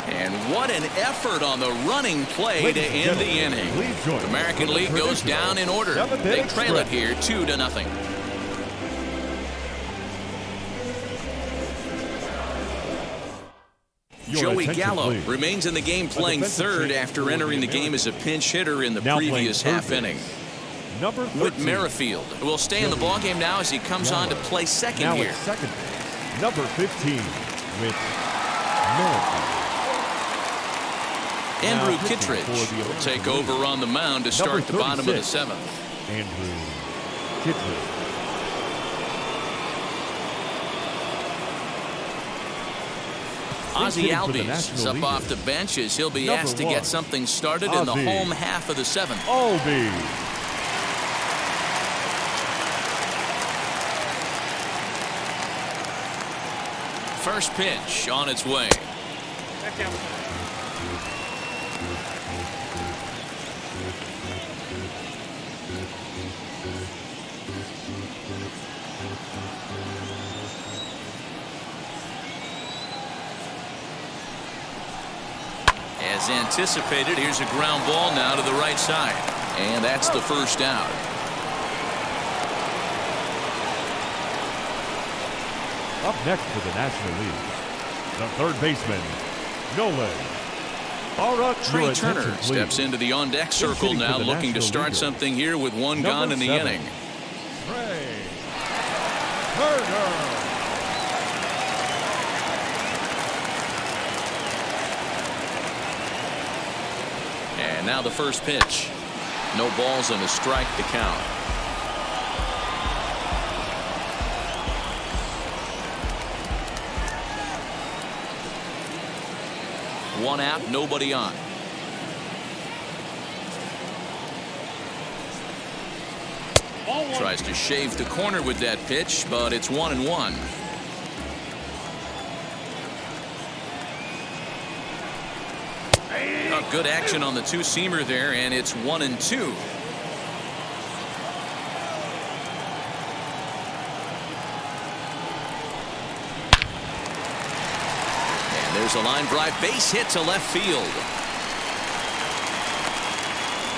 And what an effort on the running play to end the inning. The American League goes down in order. They trail it here 2-0. Joey Gallo remains in the game playing third after entering the game as a pinch hitter in the previous half inning. Whit Merrifield will stay in the ballgame now as he comes on to play second here. Number 15 with Merrifield. Andrew Kittredge will take over on the mound to start the bottom of the 7th. Andrew Kittredge. Ozzie Albies is up off the bench as he'll be asked to get something started in the home half of the 7th. Albies. First pitch on its way. That's out. As anticipated, here's a ground ball now to the right side. And that's the first out. Up next for the National League, The third baseman, Nolan. All right, Trey Turner steps into the on-deck circle now, looking to start something here with one gone in the inning. Trey Turner. And now the first pitch. No balls and a strike to count. One out, nobody on. Tries to shave the corner with that pitch, but it's 1-1. Good action on the two-seamer there, and it's 1-2. And there's a line drive base hit to left field.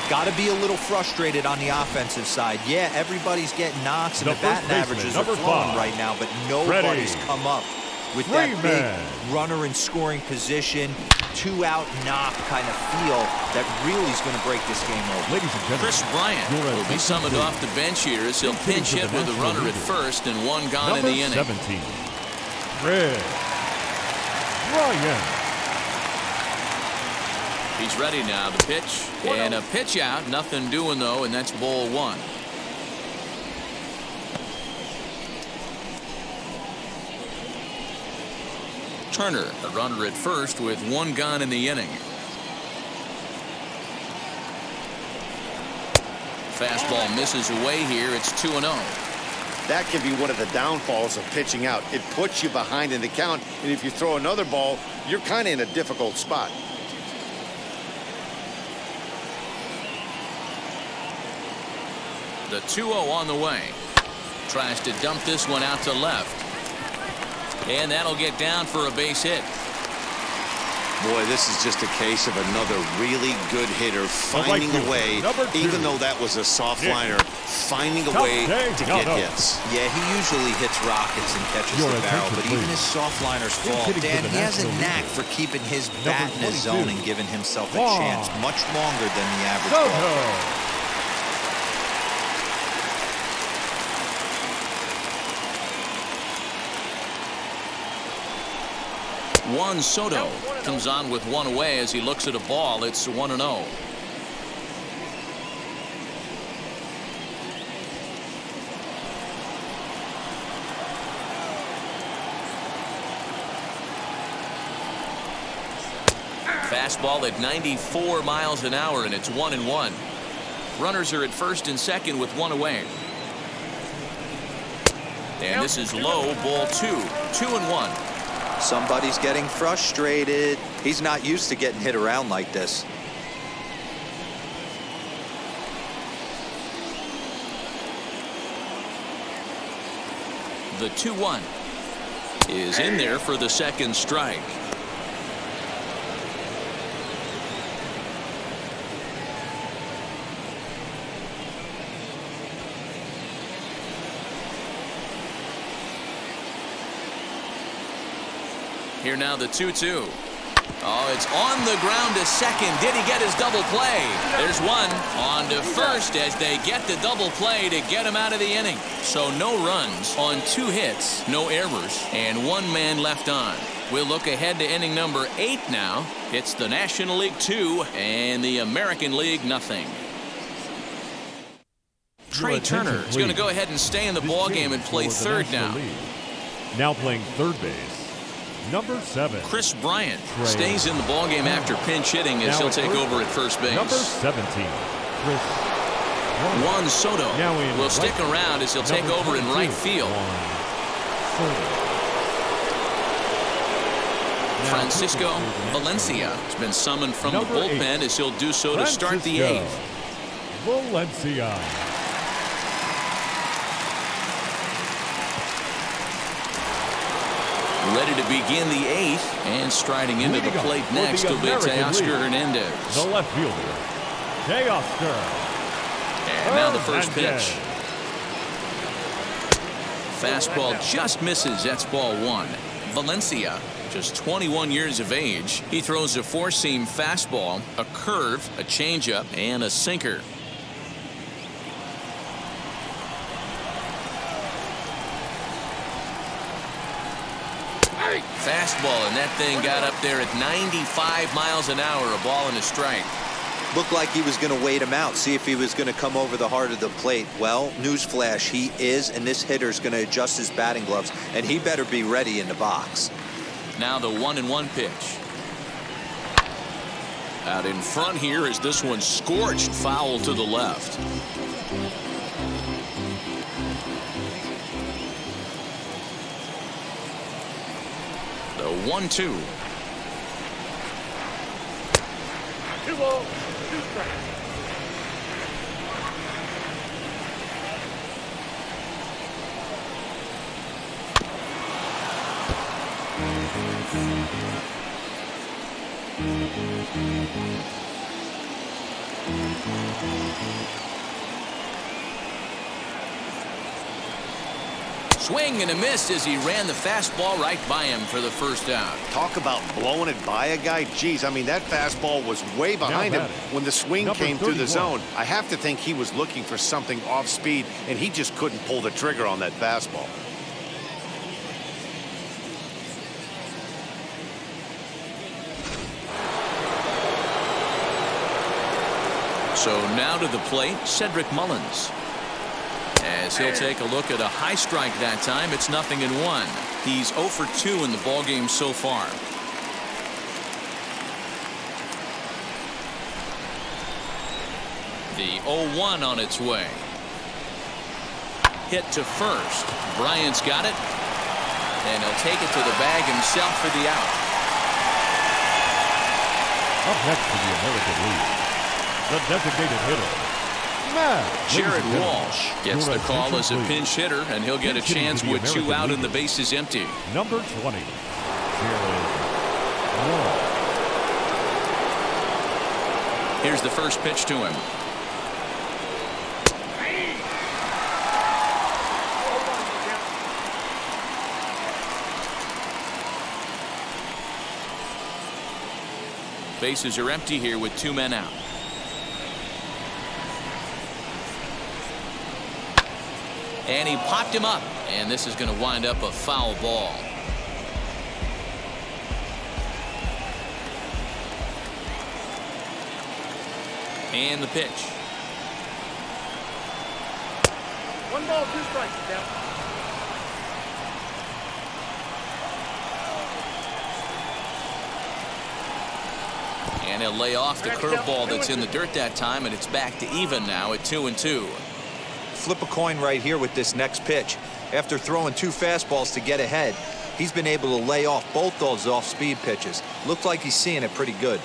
Got to be a little frustrated on the offensive side. Yeah, everybody's getting knocks and the batting averages are flowing right now, but nobody's come up with that big runner in scoring position, two-out knock kind of feel that really is going to break this game over. Ladies and gentlemen, Chris Bryant will be summoned off the bench here as he'll pinch hit with a runner at first and one gone in the inning. 17, Chris Bryant. He's ready now. The pitch and a pitch out. Nothing doing though, and that's ball one. Turner, a runner at first with one gone in the inning. Fastball misses away here. It's 2-0. That can be one of the downfalls of pitching out. It puts you behind in the count, and if you throw another ball, you're kind of in a difficult spot. The 2-0 on the way. Tries to dump this one out to left. And that'll get down for a base hit. Boy, this is just a case of another really good hitter finding a way, even though that was a soft liner, finding a way to get hits. Yeah, he usually hits rockets and catches the barrel, but even his soft liners fall. Dan, he has a knack for keeping his bat in his zone and giving himself a chance much longer than the average ball. Juan Soto comes on with one away as he looks at a ball. It's 1-0. Fastball at 94 miles an hour, and it's 1-1. Runners are at first and second with one away. And this is low, ball 2. 2-1. Somebody's getting frustrated. He's not used to getting hit around like this. The 2-1 is in there for the second strike. Here now the 2-2. Oh, it's on the ground to second. Did he get his double play? There's one. On to first as they get the double play to get him out of the inning. So no runs on 2 hits, no errors, and 1 man left on. We'll look ahead to inning number 8 now. It's the National League 2 and the American League nothing. Trey Turner is going to go ahead and stay in the ballgame and play third now. Now playing third base, number 7. Chris Bryant stays in the ballgame after pinch hitting as he'll take over at first base. Number 17, Chris Juan Soto will stick around as he'll take over in right field. Francisco Valencia has been summoned from the bullpen as he'll do so to start the 8th. Valencia. Ready to begin the 8th, and striding into the plate next will be Teoscar Hernandez. The left fielder, Teoscar. And now the first pitch. Fastball just misses. That's ball 1. Valencia, just 21 years of age. He throws a four-seam fastball, a curve, a changeup, and a sinker. Fastball, and that thing got up there at 95 miles an hour, a ball and a strike. Looked like he was going to wait him out, see if he was going to come over the heart of the plate. Well, newsflash, he is, and this hitter's going to adjust his batting gloves, and he better be ready in the box. Now the 1-1 pitch. Out in front here is this one scorched foul to the left. The 1-2. 2 balls, 2 strikes. Swing and a miss as he ran the fastball right by him for the first out. Talk about blowing it by a guy. Geez, I mean, that fastball was way behind him when the swing came through the zone. I have to think he was looking for something off speed, and he just couldn't pull the trigger on that fastball. So now to the plate, Cedric Mullins. As he'll take a look at a high strike that time, it's 0-1. He's 0 for 2 in the ballgame so far. The 0-1 on its way. Hit to first. Bryant's got it. And he'll take it to the bag himself for the out. Up next for the American League, the designated hitter, Jared Walsh gets the call as a pinch hitter, and he'll get a chance with 2 out and the bases empty. Number 20, Jared Walsh. Here's the first pitch to him. Bases are empty here with 2 men out. And he popped him up, and this is going to wind up a foul ball. And the pitch. 1 ball, 2 strikes, down. And he'll lay off the curveball that's in the dirt that time, and it's back to even now at 2-2. Flip a coin right here with this next pitch. After throwing 2 fastballs to get ahead, he's been able to lay off both those off-speed pitches. Looks like he's seeing it pretty good.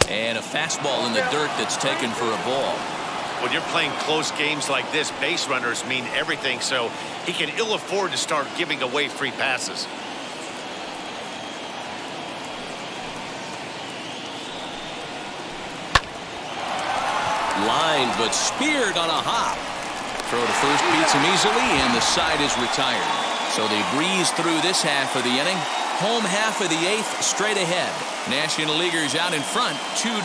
And a fastball in the dirt that's taken for a ball. When you're playing close games like this, base runners mean everything, so he can ill afford to start giving away free passes. Lined but speared on a hop. Throw to first beats him easily, and the side is retired. So they breeze through this half of the inning. Home half of the 8th straight ahead. National Leaguers out in front 2-0.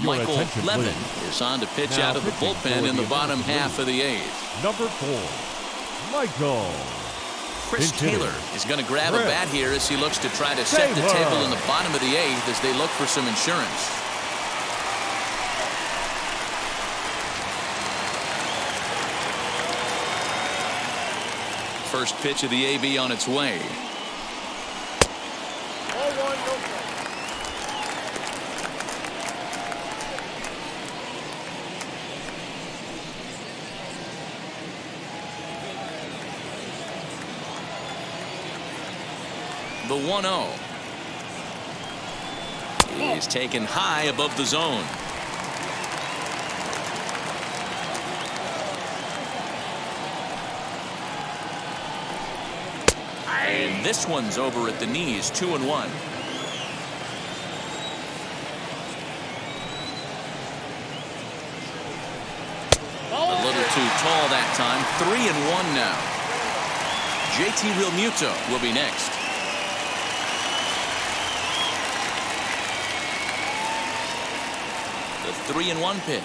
Michael Levin is on to pitch out of the bullpen in the bottom half of the 8th. Number 4, Michael. Chris Taylor is going to grab a bat here as he looks to try to set the table in the bottom of the 8th as they look for some insurance. First pitch of the AB on its way. Ball 1, no strike. The 1-0 is taken high above the zone. And this one's over at the knees, 2-1. A little too tall that time. 3-1 now. JT Realmuto will be next. The 3-1 pitch.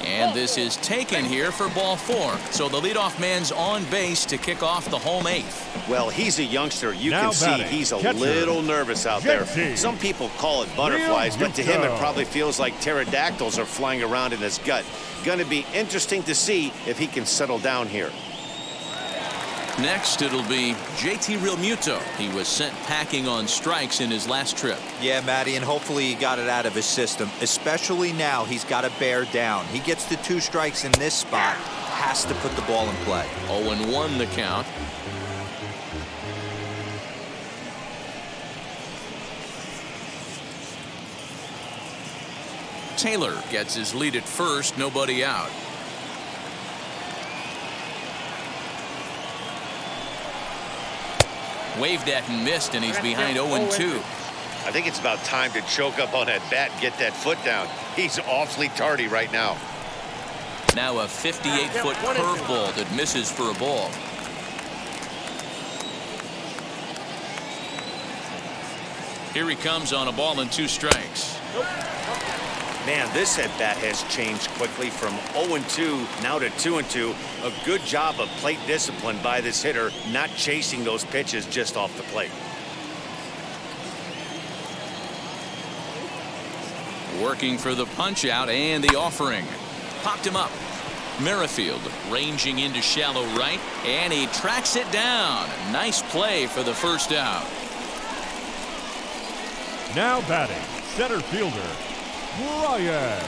And this is taken here for ball 4. So the leadoff man's on base to kick off the home 8th. Well, he's a youngster. You Now can see batting, he's a catcher, little nervous out there. JT Some people call it butterflies, but to him it Realmuto. probably feels like pterodactyls are flying around in his gut. Going to be interesting to see if he can settle down here. Next, it'll be JT Realmuto. He was sent packing on strikes in his last trip. Yeah, Matty, and hopefully he got it out of his system. Especially now, he's got to bear down. He gets the 2 strikes in this spot, has to put the ball in play. 0-1 the count. Taylor gets his lead at first, nobody out. Waved at and missed, and he's behind 0-2. I think it's about time to choke up on that bat and get that foot down. He's awfully tardy right now. Now a 58-foot curveball that misses for a ball. Here he comes on a ball and 2 strikes. Man, this at bat has changed quickly from 0-2 now to 2-2. A good job of plate discipline by this hitter, not chasing those pitches just off the plate. Working for the punch out and the offering. Popped him up. Merrifield ranging into shallow right, and he tracks it down. Nice play for the first out. Now batting, center fielder, Brian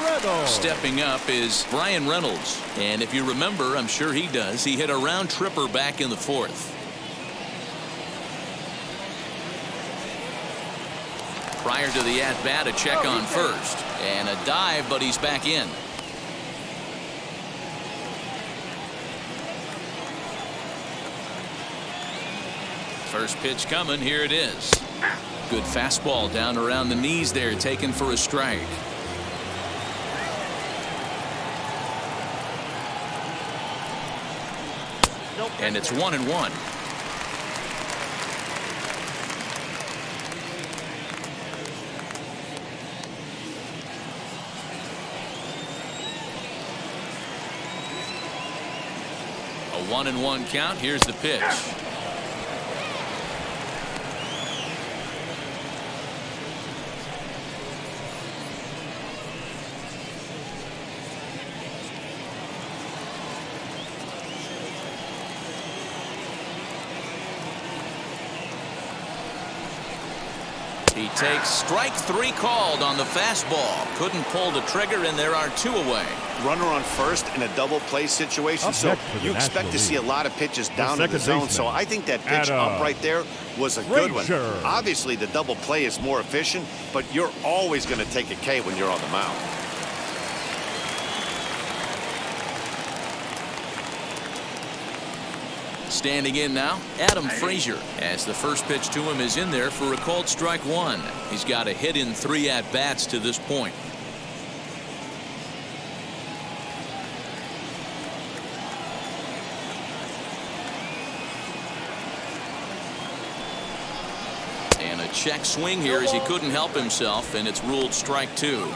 Reynolds. Stepping up is Brian Reynolds. And if you remember, I'm sure he does, he hit a round tripper back in the 4th. Prior to the at-bat, a check on first. And a dive, but he's back in. First pitch coming. Here it is. Good fastball down around the knees there, taken for a strike. And it's 1-1. A 1-1 count. Here's the pitch. He takes strike 3 called on the fastball. Couldn't pull the trigger, and there are 2 away. Runner on first in a double play situation, so you expect to see a lot of pitches down in the zone. So I think that pitch up right there was a good one. Obviously, the double play is more efficient, but you're always going to take a K when you're on the mound. Standing in now, Adam Frazier, as the first pitch to him is in there for a called strike 1. He's got a hit in 3 at-bats to this point. And a check swing here as he couldn't help himself, and it's ruled strike 2.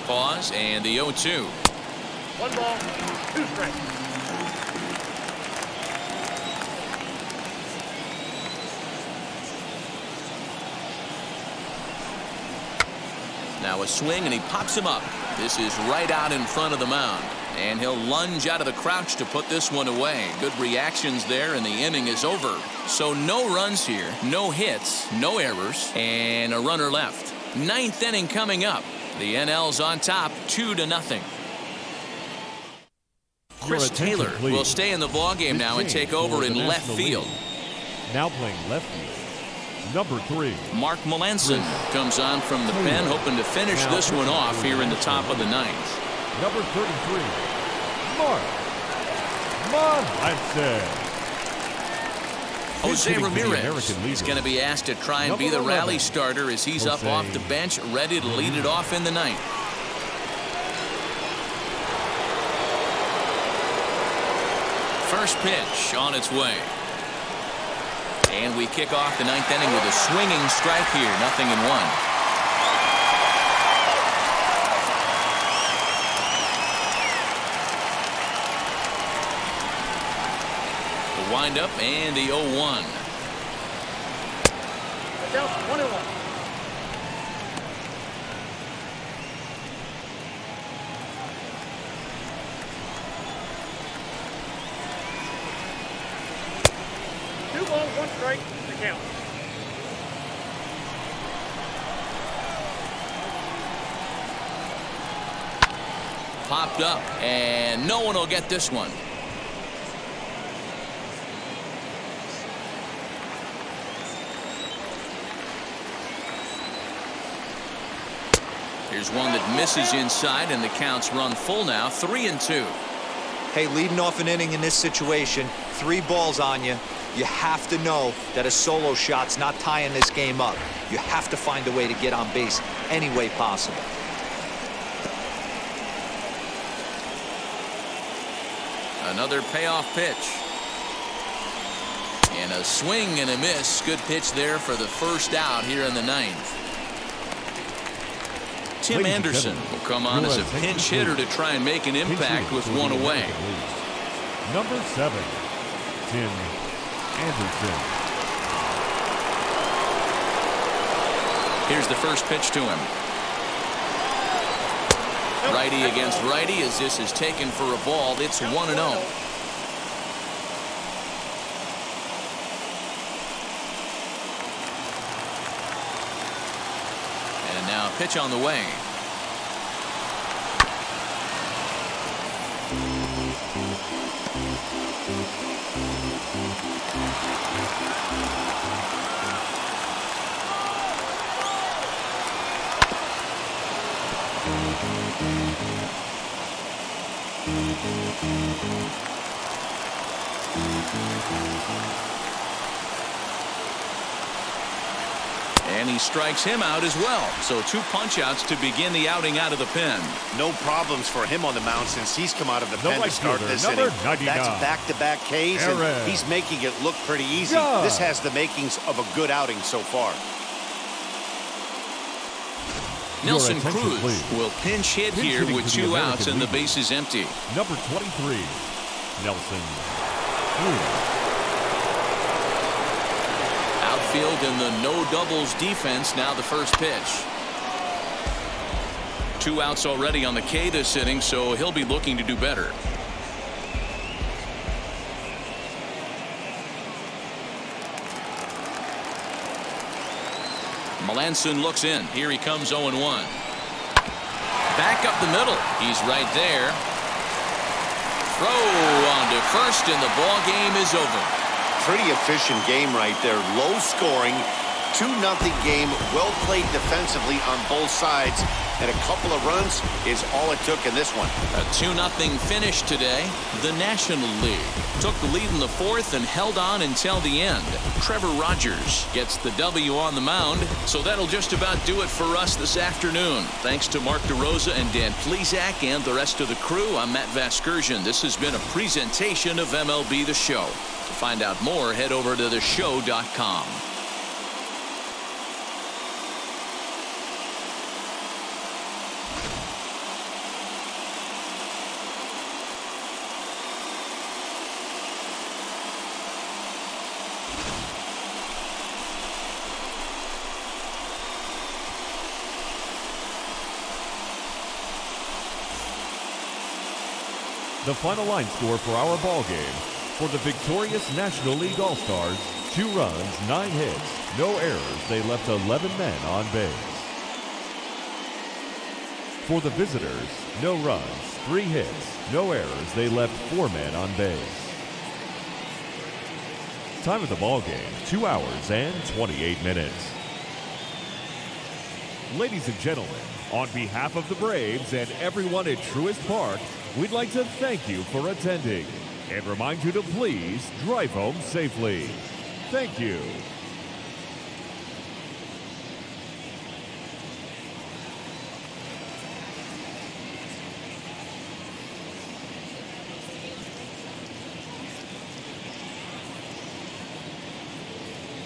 Pause and the 0-2. 1 ball, 2 strikes. Now a swing, and he pops him up. This is right out in front of the mound, and he'll lunge out of the crouch to put this one away. Good reactions there, and the inning is over. So no runs here, no hits, no errors, and a runner left. 9th inning coming up. The NL's on top, 2-0. Chris Taylor will stay in the ballgame now and take over in left field. Now playing left field, number 3. Mark Melanson comes on from the pen, hoping to finish this one off here in the top of the 9th. Number 33, Mark Melanson. Jose Ramirez is going to be asked to try and be the rally starter as he's up off the bench, ready to lead it off in the ninth. First pitch on its way. And we kick off the ninth inning with a swinging strike here, 0-1. Wind up and the 0-1. Down 1-1. Two balls, one strike, the count. Popped up, and no one will get this one. Here's one that misses inside, and the count's run full now, 3-2. Hey, leading off an inning in this situation, 3 balls on you. You have to know that a solo shot's not tying this game up. You have to find a way to get on base any way possible. Another payoff pitch. And a swing and a miss. Good pitch there for the first out here in the ninth. Tim Anderson will come on as a pinch hitter to try and make an impact with one away. Number 7, Tim Anderson. Here's the first pitch to him. Righty against righty as this is taken for a ball. It's 1-0. Now pitch on the way. And he strikes him out as well. So 2 punch-outs to begin the outing out of the pen. No problems for him on the mound since he's come out of the pen to start this inning. That's back-to-back Ks, and he's making it look pretty easy. This has the makings of a good outing so far. Nelson Cruz will pinch hit here with 2 outs and the base is empty. Number 23, Nelson Cruz. Outfield in the no doubles defense. Now the first pitch. 2 outs already on the K this inning, so he'll be looking to do better. Melanson looks in. Here he comes, 0-1. Back up the middle. He's right there. Throw on to first, and the ball game is over. Pretty efficient game right there. Low scoring, 2-0 game. Well played defensively on both sides. And a couple of runs is all it took in this one. A 2-0 finish today. The National League took the lead in the 4th and held on until the end. Trevor Rogers gets the W on the mound. So that'll just about do it for us this afternoon. Thanks to Mark DeRosa and Dan Plesac and the rest of the crew. I'm Matt Vasgersian. This has been a presentation of MLB The Show. To find out more, head over to theshow.com. The final line score for our ball game. For the victorious National League All-Stars, 2 runs, 9 hits, no errors. They left 11 men on base. For the visitors, no runs, 3 hits, no errors. They left 4 men on base. Time of the ball game, 2 hours and 28 minutes. Ladies and gentlemen, on behalf of the Braves and everyone at Truist Park, we'd like to thank you for attending and remind you to please drive home safely. Thank you.